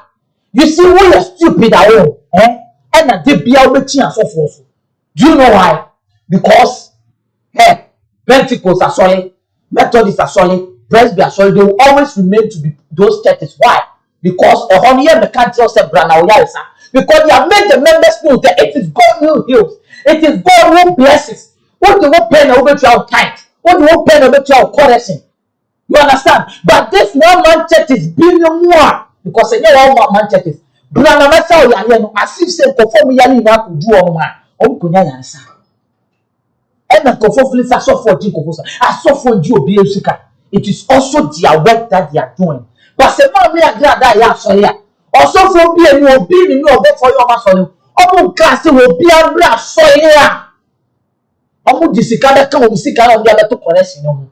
You see we are stupid at all. And I did be able to so forth. Do you know why? Because Pentecost are solid, Methodists are solid, Presbyterians are solid, they will always remain to be those churches. Why? Because a whole year the country said because they have made the members know that it is God who heals, it is God who blesses. What do you pay over to our time? What do you pay over to our correction? You understand? But this one man church is billion more because they know all man churches. Brana masa o yale no asif se perform yale na ko du o ma o ko nya yansa e na ko for flisa so for ji ko so asofo ji obi esika. It is also their work that they are doing. But se ma me Agradaa ya so ya osofo bi eni obi ni obe for your ma so le o mo ka se obi abra so ya o mo disika da kan o sika na o dia beto correction no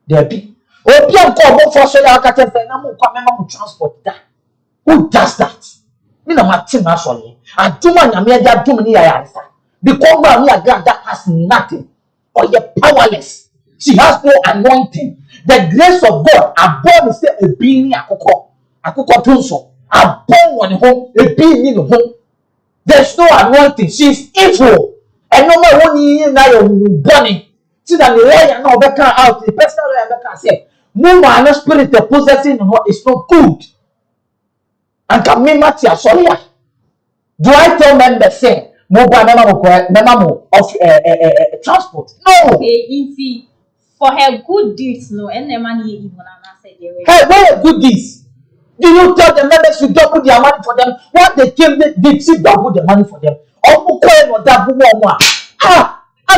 there be obi an ko obo for so ya ka te fe na mo kwa me ma mo transport da. Who does that? Me na matin actually. Aduma nyame ade adum ni ya yansa. Because man me Agradaa has nothing or you powerless. She has no anointing. The grace of God above say a being akoko. Akoko tunso. are born on home, a being in home. There's no anointing. She's evil. And no matter what you now you're burning. See that the lawyer now back out, the personal lawyer back say, no man, spirit the possessing is not good. And can me matter, sorry. Do I tell members say mobile memo of transport? No. Okay, easy. For her good deeds, no, and the money even say hey, what good deeds? Do you tell the members to double their money for them? What they came, they did double the money for them. Oh, or double one. Ah, I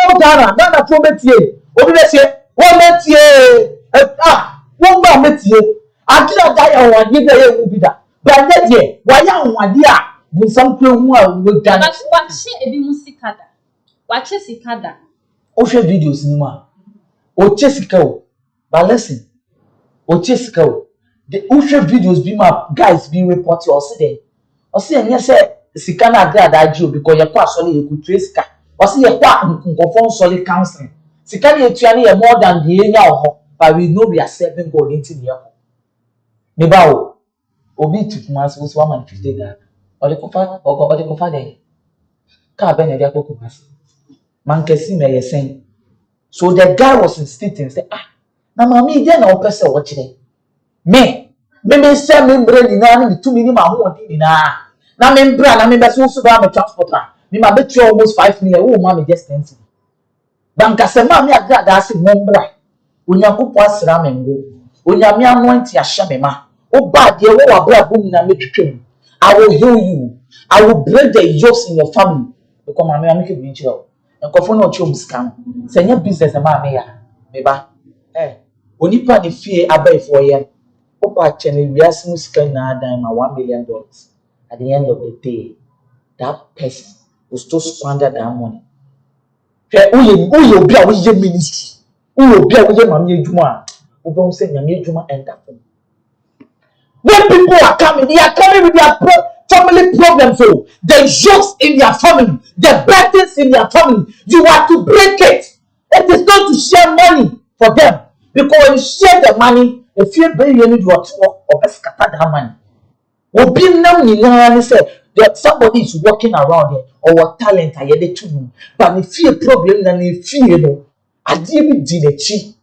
go Dana for Metier. What did I say? One Metier. Ah, one more Metier. I cannot die on one year will be that. But that year, why young one year? With some clue will done. But what she a bimusikada? What is Sikada? Ocean videos, Nima. O Jessica, but listen, O Jessica, the ocean videos be my guys be reported or say, and yes, Sikana Agradaa you because you're quite solid, you could trace car, or see a quite conform solid counseling. Sikani actually more than the area, but we know we are serving God into the air. Mebao, Obi took mass was 150 there, or the cofa day. Carbon and the man can see me saying. So the guy was insisting, say, na mami then na person watch it. Me say me brain na me 2 minutes ma ho odi na. Na me bra na me be so ba me transporter. Me ma be almost 5 million. Oh ma me just 10. Banka se ma me Agradaa se mo bra. Onyankopɔ asra me ngo. Onyame anointi ahye me ma. O ba de wo wa bra bom na me twetwem. I will heal you. I will break the yokes in your family. Because mama me make be chiro. Nkofo na ocho scam. Senya business ma me ya. Me ba. Onipa de fie abai for ye. Opa chene wiase mu sika na adan ma $1 million. At the end of the day, that person will still squander that money. Uye obi a we ministry. Uye obi a we mama edwuma. Obo say nyame edwuma enter for. When people are coming, they are coming with their family problems. So the jokes in their family, the burdens in their family, you have to break it. It is not to share money for them. Because when you share the money, if you bring you need what or scatter that money. That somebody is walking around here or what talent are you to but if you problem then if you know I didn't did a cheat.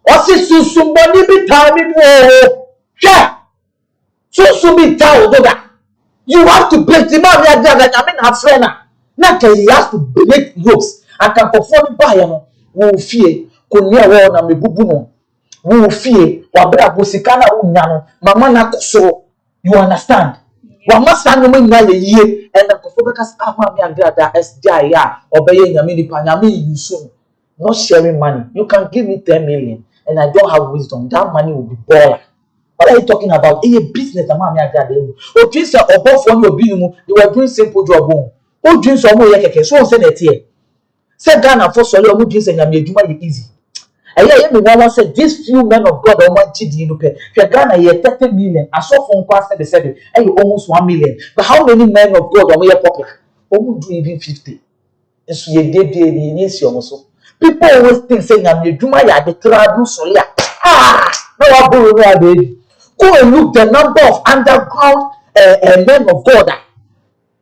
Or see somebody be time yeah. So be tired that you have to break the man that I mean a friend. Not he has to break ropes. I can perform by who fear could near one and be bubuno. Who fear wabra bosikana unyano mama na so you understand? Wa must stand no na ye and the focus ama me Agradaa SDI ya obey nyame ni pa nyame you so not sharing money. You can give me 10 million and I don't have wisdom. That money will be baller. What are you talking about? A business ama me Agradaa. O twin say obo for no obi mu they were doing simple job o. O twin so mo ye keke so say na tie. Say Ghana for so o twin say nyame adwuma ye easy. I me one said these few men of God want to look at Ghana ye 30 million. I saw from past they said almost 1 million. But how many men of God are we popular? Almost do even 50. And so ye did also. People always think saying I'm you ya the trouble so yeah. No I borrow baby. Go and look the number of underground men of God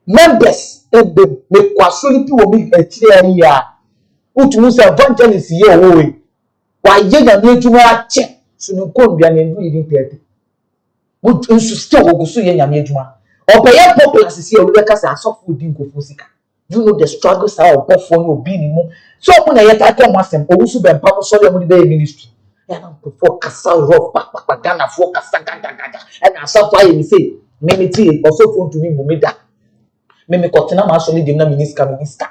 members and the make quasuli people make a clear here. Utu evangelist here why ye na adwuma ache so no konbia na ndu even 30 would still go so ye nyame adwuma obeye popular sisi e we ka say asofo odi nkofo sika you know the struggles are obofo no obi ni mu so mo na ye ta come asem owusu be mpa so le mo di be ministry ya na nkofo kasa rock pa Ghana fo kasa gaga and asofo aye mi say me meti osofo ntumi mu me da me kotena ma so le dem na minister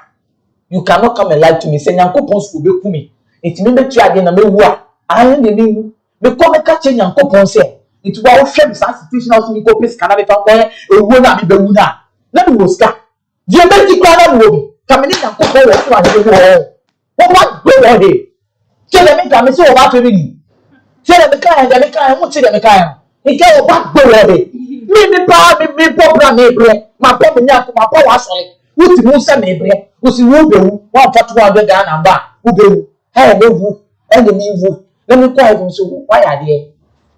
you cannot come and lie to me say nyankopon so be kumi. It means that you are going to be I am the new. The comic catching and coupon say it was a situation of me copies can be found there. It will not be the winner. Let me go start. The American crowd will come in and coupon. What go on here? Tell them come so about me. Tell them the kind, won't tell them kind. He can't back go on here. Me program me, my papa, my power solid. Who's the most semi bread? Who's the Rubu? 141 number. Who hey, no, and the new. Let me call him so. Why are they?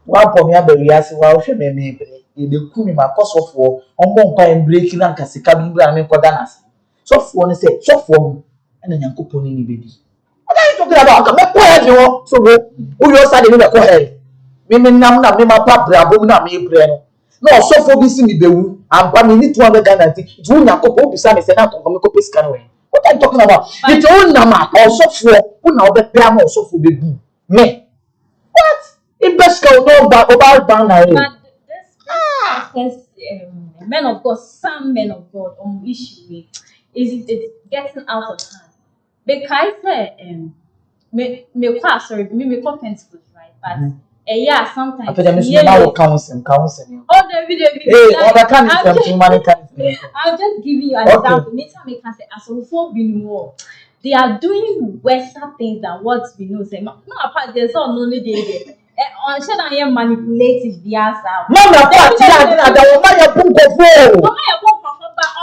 One for me, I believe I see why she may be. the kumi my cost of for on one breaking and Casika Bibra Kodanas. So for say, so for and then Yankupon in baby. What are you talking about? I'm quiet, you so who you said you go ahead. Mimi namna mema pa brabo na me breno. No so for be see me bewu. I'm paying me 200 Ghana. It will not go to say na to come copy scan way. What are you talking about? It's own nama also for who now be pay am also for baby. Me. What? In best go no about banner. This men of God, some men of God on issue is it getting out of hand. Because me sorry, me pencils, right? But yeah, sometimes after them now counseling. Oh, I'll just give you an example. Next time I can say, as before being war, they are doing worse things than what we know. Say, no, apart there's all only there. On should I am manipulative bias out. Mama,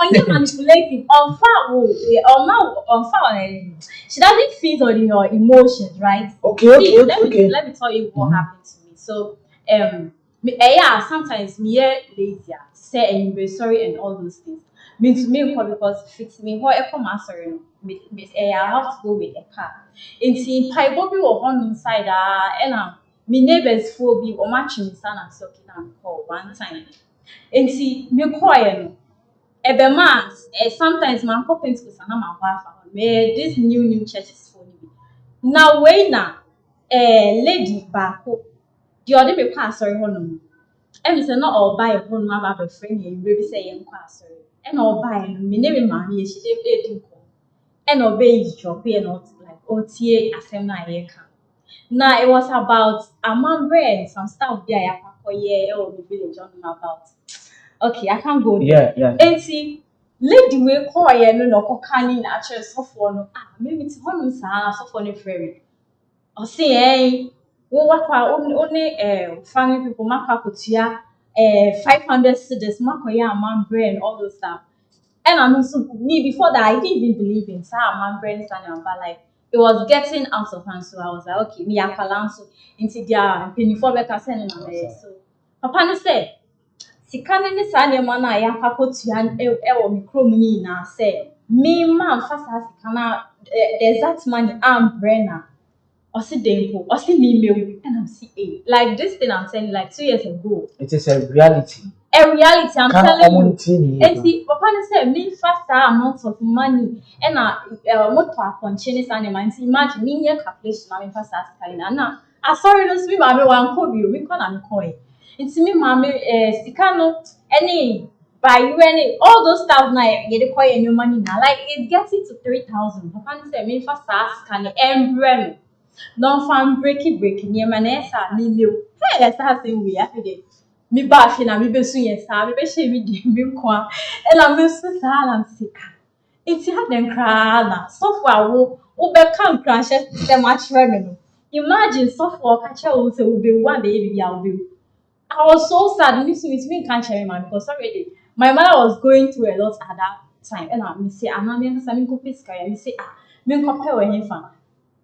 but manipulative on far she doesn't feed on your emotions, right? Okay. Let me tell you what happened to me. So yeah, sometimes me lazy say and be sorry and all those things. Means me because fix me what I sorry I have to go with a car. In pie bobby or on inside and my neighbors for be or matching me son and soaking and call one time. And see me quiet. Ebe mass, sometimes my couples with my wife. This new churches for me. Now wait now, lady back the other be pass sorry honor. And say not all buy a home my friend you baby say young sorry. And all buy me name mommy she did and obey your pay not like OTA assembly. Now it was about a man brand some stuff there for the village on about. Okay, I can't go there. Yeah. And see, lady we call no canning actually so for no. Maybe it's one so for no ferry. Or say, what only family people makakutia 500 cedis makoya man brain all those stuff. And I'm also me before that I didn't even believe in man brain standing but like it was getting out of hand, so I was like, okay, me akalanso into their penny for better sending so Papa said Sikane ni sane mana ya fakotu ya ewo mikro muni na say me man fasa sikana the exact money am brenna osi denko osi me mewu and I'm see like this thing I'm saying like 2 years ago it is a reality I'm telling you and see Papa say me fasa amount of money and moto akonche sane man imagine me near calculation na me fasa sikana na sorry no me ma me wan ko bi o me ko na me ko it's me mommy Sikano any by you any all those stuff now you require any money now like it gets it to 3,000. Papa say me first ask can embryo non fan breaking near manesa me new hey that's saying we after day me bash na me be so yes me be share me me kwa and I miss the salam sika it's had them cry na so far wo be come crash the match remedy imagine so far catch will say will be one day be I'll be I was so sad. Me can't share man because already my mother was going through a lot at that time. And I say, I'm not going to go pay sky. Me say, me compare with him fan.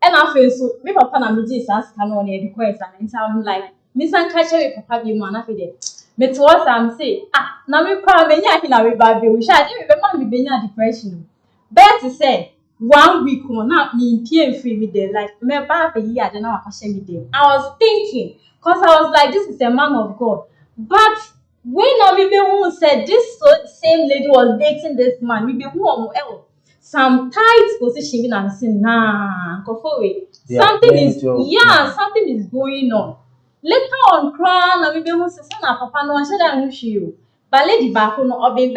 And I feel so. Me papa na me just ask can on the request and I'm like, me san catch with papa be man after that. Me towards am say, na me cry me nya hina we ba be. We shall dey be man be nya depression. But to say 1 week na me pay free me there like me ba be here dey na wa me there. I was thinking because I was like, this is a man of God. But when who said this same lady was dating this man, we be who some tight position and say, nah, something is something is going on. Later on, crown and we be who say, papa no one should you. But lady back no or be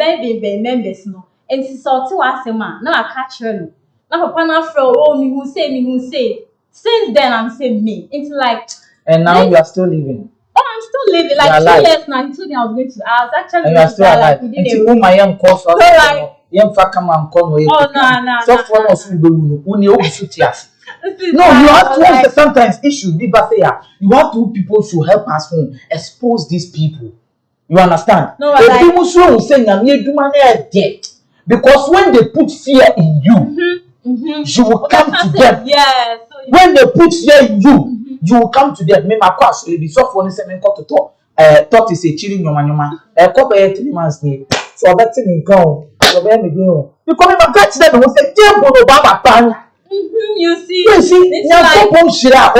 members no. And she saw two as a man. Now I catch her no. Now papa na fro me who say. Since then I'm saying me. It's like. And now you are still living. Oh, I'm still living. Like 2 years now. I told you I was going to. I was actually. And you are still alive. Until my young course. So like. Young come and come. Oh no. So for us, we do. No, you have to like, sometimes issues. You have to people should help us expose these people. You understand? No, but people should say, because when they put fear in you, you will come to them. Yes. When they put fear in you. You will come to them. Me my class will be so funny. Say me got to talk. thought is a chilling nyoma couple 3 months ni so betting in ground so be me do because my catch them who say table no baba pan. You see, now couple shira at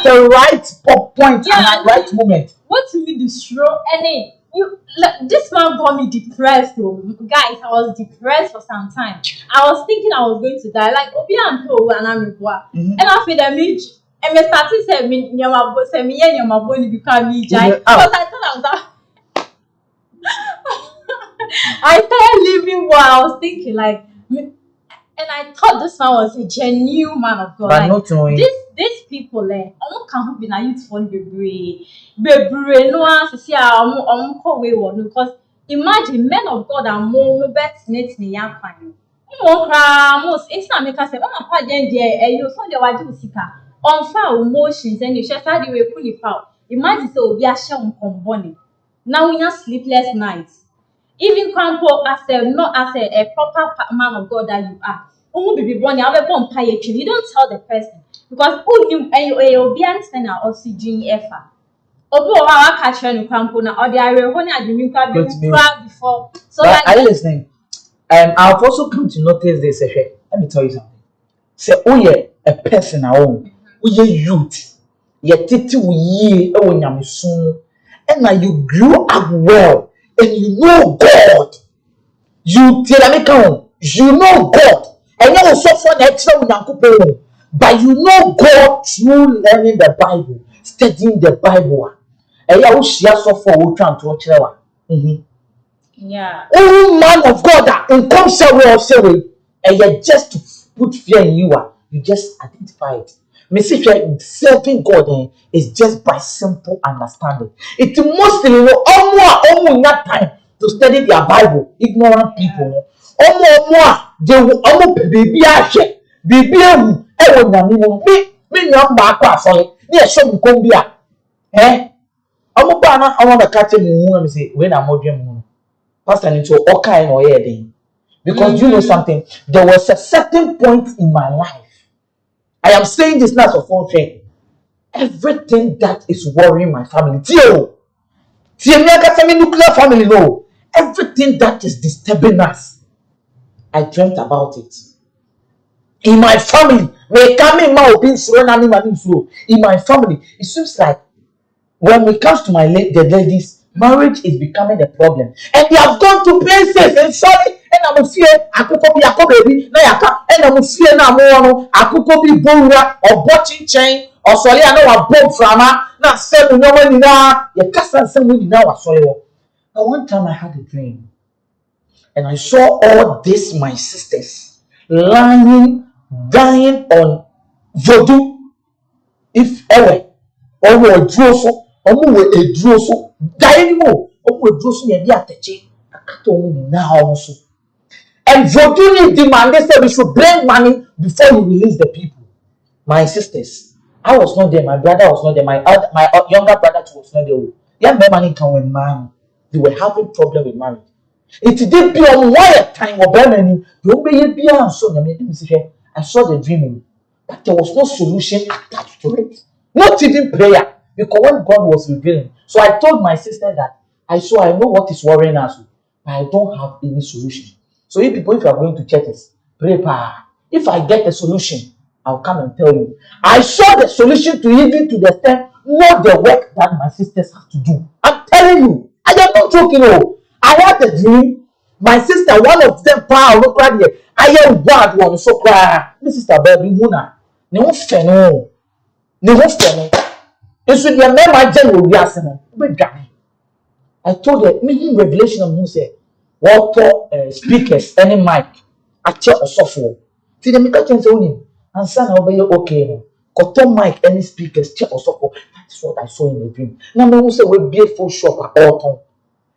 the right point and at right moment. What to me destroy any you this man got me depressed though. Guys, I was depressed for some time. I was thinking I was going to die. Like Obi and Po and and I feel that me and me started saying me nyama say me nyama boni become me jai. Because I thought I was I started living what I was thinking like and I thought this man was a genuine man of God. But like, not knowing. These people, I can't be na youth for bebre. No one to see because imagine men of God are more bet net ni young fine. Most instant make us say, "Oh my God, you saw the waju sika on fire emotions and you share how you will put it out." Imagine so be a share on combine. Now we have sleepless nights. Even Campo as a proper man of God that you are. You don't tell the person because who knew you'll be understanding also doing effort. Although I catch you Campo now, or the area when I didn't come before. So like, are you listening? I've also come to notice this. Let me tell you something. Say, oh yeah, a person at home, we youth, yet titi we when you're soon, and now you grew up well. And you know God, you know God, and you also for the extra but you know God through learning the Bible, studying the Bible, and you also for ultra to yeah. Oh man of God, that in come say and you just to put fear in you just identify it. Message serving God is just by simple understanding. It's mostly almost that time to study their Bible. Ignorant people. They will baby ashe. Baby me number sorry. Near some combia. I'm catch him say when I'm modern pastor into all kind of heading. Because you know something, there was a certain point in my life. I am saying this now for one thing. Everything that is worrying my family, nuclear family, no. Everything that is disturbing us, I dreamt about it. In my family, in my family, it seems like when it comes to the ladies, marriage is becoming a problem, and they have gone to places and sorry. And I'm fear akuko baby na yaka and I'm fear na mo akuko bi bonwa or botching chain or sorry I know a bomb frama na say no one na ya kasa say we na wa sorry. But one time I had a dream and I saw all these my sisters lying dying on voodoo if ever or we droso or we droso dying mo or we droso ya bi ateche akato ni na also. And voodoo demanded that we should bring money before we release the people. My sisters, I was not there. My brother was not there. My younger brother too was not there. Yeah, my money come with man. They were having problem with marriage. It did be on one time or burning. I saw the dream, but there was no solution attached to it. Not even prayer, because when God was revealing. So I told my sister that I know what is worrying us, but I don't have any solution. So if you are going to churches, pray. If I get a solution, I'll come and tell you. I saw the solution to even to the extent, not the work that my sisters have to do. I'm telling you, I am not joking. I had a dream. My sister, one of them, look right here. I am one so cry. This sister, baby, Muna. No feno. It's with your name, my general. I told her, making revelation of who said. Water speakers, any mic, a chair or software. See the make a chance only, and son over you okay. Cotton mic, any speakers, chair or software. That's what I saw in the dream. Now, I will say we'll be a full shop at all time.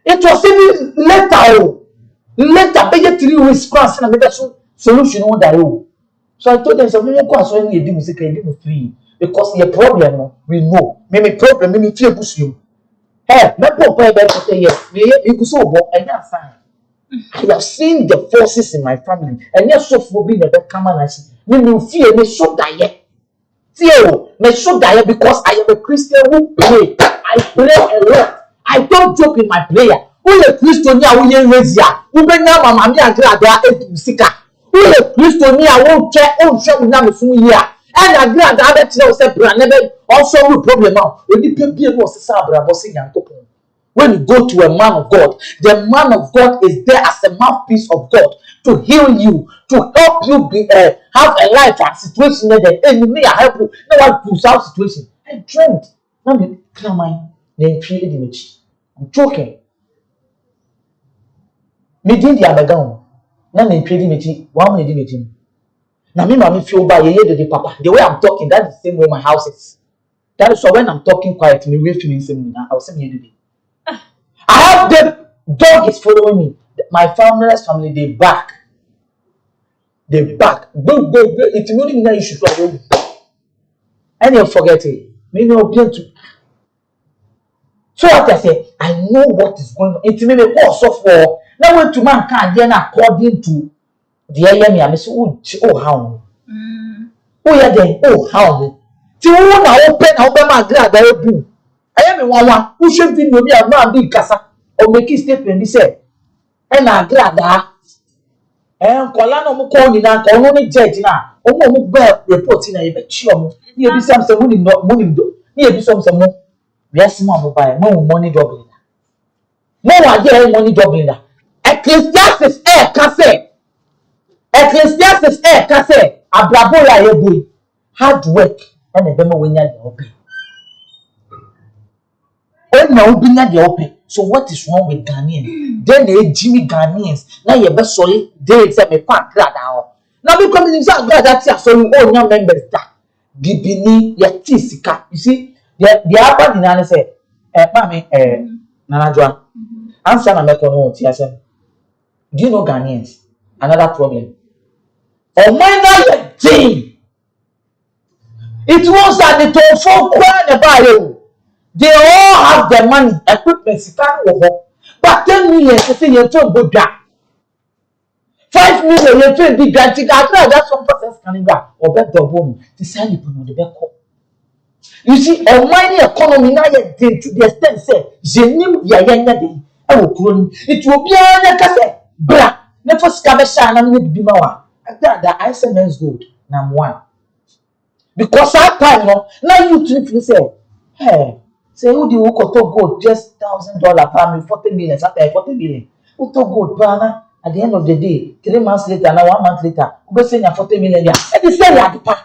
It was even later, pay 3 weeks class and I made a solution on that. So I told them, so we will go as well. You do music, you do free because the problem we know. Maybe problem, maybe fear push you. Hey, my poor boy, yes, you could so walk and that's fine. I have seen the forces in my family, and yes, so for being a bad common as you fear me so dire. Fear me so dire because I am a Christian who pray. I pray a lot. I don't joke in my prayer. Who the Christonia who ye razia? Who be now Mamma Agradaa Sika? Who the Christonia won't check on some number soon here? And Agradaa that you say never also no problem now. When the people was Sabra was in Yankopon. When you go to a man of God, the man of God is there as a mouthpiece of God to heal you, to help you be have a life and situation that the enemy help you. No one to solve situation. I dreamt. Now me come on, then create the image. I'm joking. Me did the other gown. Now me create the image. One minute image. Now me mommy feel bad. The papa. The way I'm talking, that's the same way my house is. That is why when I'm talking quiet, me wait for me same. I'll say me today. I have the dog is following me. My family, they back. They back. Go. It's only now you should follow. And you forget it. Maybe I'll be to. So what I say, I know what is going on. It's maybe also for now when to man can't then according to the enemy. I say, oh how? Oh yeah then, oh how? See who now open my glad that you. I am one who should be no be a man big casa or make a statement. He said, and Agradaa. And Colano Mukoni now, only judge now. Oh, Mukbell reporting a bit chum. Near be some money not money. Near be some more. Yes, Mamma buy no money doubling. No idea money doubling. Ecclesiastes air casse. Ecclesiastes air casse. Abrabola ebui. Hard work and a demo when you're open. So what is wrong with Ghanaians? Then they Jimmy Ghanaians. Now you're best sorry. They say me pack Agradaa. Now we come in that so you all your members that Gibini Yatisika. You see, the other thing I say, Mami, Nanajua, answer my mekono. Do you know Ghanaians? Another problem. Oh my God, it was that the tofu kwani bayo. They all have the money, equipment, but 10 million to say you're too good. 5 million you're too big. That's one person's coming back or bet the home to sell you on the back. You see, a mining economy now to the extent say, Jenim Yayana, I will clone it will be a cassette. Blah, never scabashan and need be more. That I say men's good, number one. Because that time, now you think say, hey. Say who do you go to gold just $1,000 per me 40 million after 40 million. Who to gold banner at the end of the day 3 months later now 1 month later we go say 40 million there. And they say at the part.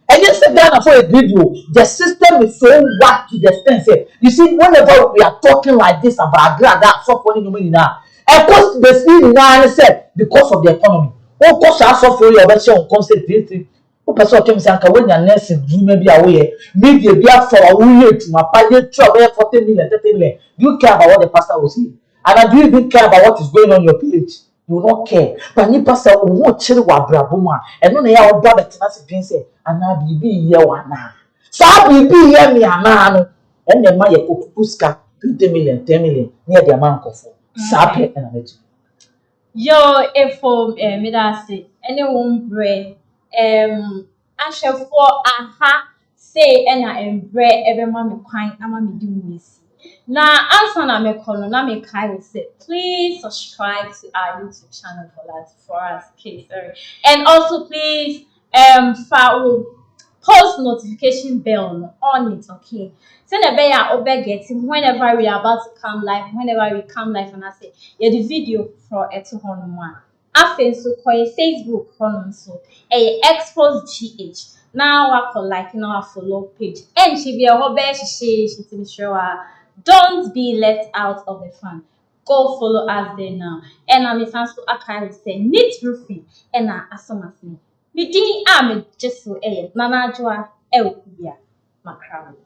And you sit down for a video. The system is so whack to the extent. You see, whenever we are talking like this about Agradaa, so funny no money now. Of course, the thing now said because of the economy. Of course, I saw for your version on concept 3. Person came say when your nurse do maybe away maybe be for a way to my pilot trouble 40 million 30 million. Do you care about what the pastor will say? And do you even care about what is going on your page? You will not care. But you pastor won't chill with Brabuma and no ya oba betina se say and na bibi ye wana. Sa bibi ye me ana and the man ye kukuska 20 million 10 million near the amount of sa pe and I yo efo me da say anyone bread Ashefo aha say ena embre ebe ma me kwan ama me di wisi. Na answer na me kono na me kai will say please subscribe to our YouTube channel for us. Okay, sorry. And also please follow post notification bell on it, okay? So the bear over getting whenever we are about to come live, and I say yeah the video for a 201. Afen so call Facebook on so a Xposed GH. Now I call like our follow page. And she be a hobby she sure don't be left out of the fun. Go follow us there now. And I'm fans to Akai say neat roofing and asomasni. Me dini ame just so Nanajua Elkubia Macron.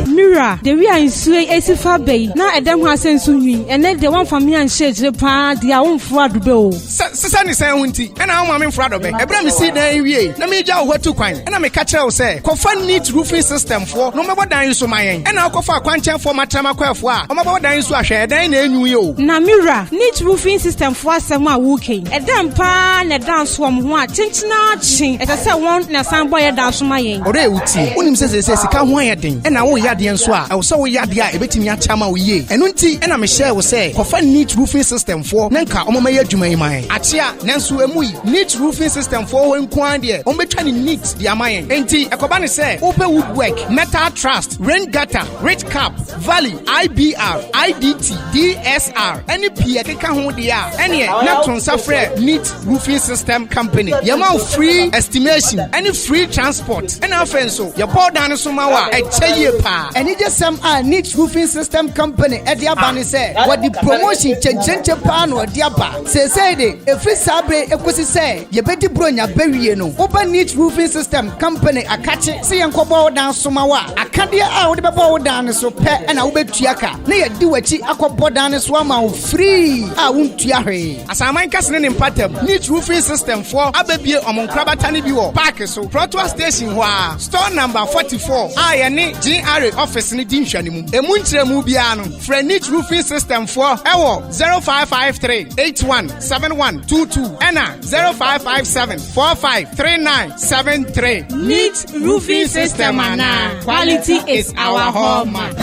Mira, the we are in Sway Asifa Bay. Now a damn has sent to me, and then the one from me and shades the pa, the own fraud bill. Sunny Santi, and I'm in front of me. I bring me see the area. Let me jaw what to coin, and I'm a catcher say, confirm neat roofing system for no matter than you so my end. And I'll call for a quantum for my tamaquafa. I'm about than you so I share, then you. Now, Mira, neat roofing system for summer walking. A damn pan, a dance from what, tinch, as I said, one, and a sound boy dance from my end. Or they would see. When him says, he can't wire thing, and I will yadeɛ nso a ɛwɔ sɛ wo yadeɛ a ebetimi achama wo yie ɛno nti ɛna me share wo sɛ kɔfa neat roofing system for na nka ɔmo mɛyɛ adwuma yi man akyea nanso emu yi neat roofing system for wo nkoan deɛ ɔmo betwa ne neat de ama yɛn enti ɛkɔba ne sɛ open woodwork metal trust rain gutter rich cap valley IBR IDT DSR any pie keka ho de a ɛne na tonsa frɛ neat roofing system company yɛma free estimation any free transport ɛna afɛn so yɛbɔ dan so ma wa ɛkyɛ yie pa ɛni gye sam a neat roofing system company ɛde aba ne sɛ wɔde promotion kyɛnkyɛnkyɛ pa na wɔde aba sɛsɛ de efiri sabre ekosi sɛ yɛbɛdi bronya bɛwie no woba neat roofing system company akache sɛ yɛnkɔbɔ dan so ma wa akadeɛ a wɔde bɛbɔ wo dan so pɛ ɛna wobɛtua ka na yɛdi wachi akɔbɔ dan so ama wo free a wontua hwee asaman kasene ne mpatam neat roofing system for abɛbie ɔmonkrabata ne bi wɔ park so Protoa station hɔ a store number 44 a yɛne GRA office ne di nhwɛ ne mu emu nkyerɛmu biara no frɛ neat roofing system for ɛwɔ 0553 817122 ɛna 0557 453973 Neat roofing system ana quality is our hallmark.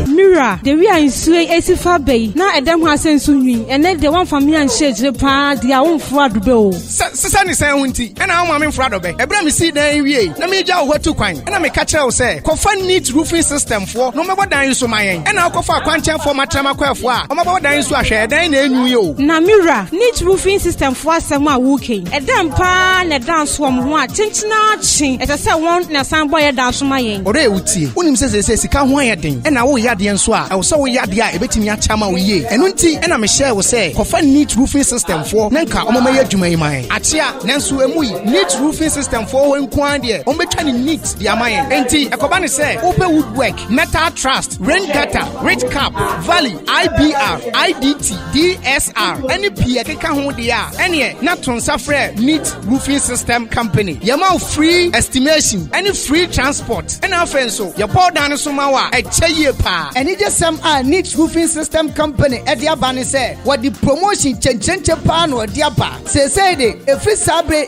Mira, the we are in Sway Esifa Bay. Now a damn has sent Sunny, and then the one from me and shades the pa, their own fraud bill. Susani say Winty, and I'm in front of it. Abraham see the area. Let me jaw what to coin. And I'm a catcher say, Confine neat roofing system for no matter dying so my and I'll go for a quantum for my tramaquafa. I'm about dying so I share then in you. Now, Mira, neat roofing system for some walking. A damn pan, a dance from one, tinchina ching, as I said, one, and a sound boy dance from my end. Ore uti, unim says, he can't wire thing, and I will yadi and swap. I was so yadi, a betting yachama ye. And unti, and I'm a share will say, Confine neat roofing system for Nanka, Omaya Jumay. Achia, Nansu Emui, neat roofing system for when Quandia, Ometani neat, the Amayan. Enti, a Kobani say, open woodwork, metal trust, rain gutter, rich cap, valley, IBR, IDT, DSR, any Piaka Hondia, any Natron Safre, neat roofing system company. Yama free estimation, any free transport, and our friends so, your poor Danasumawa, a Chaye pa. And it just some neat roofing system company at the Abane say, what the promotion Chenchenche pan or Diapa. Say, if it's Sabre,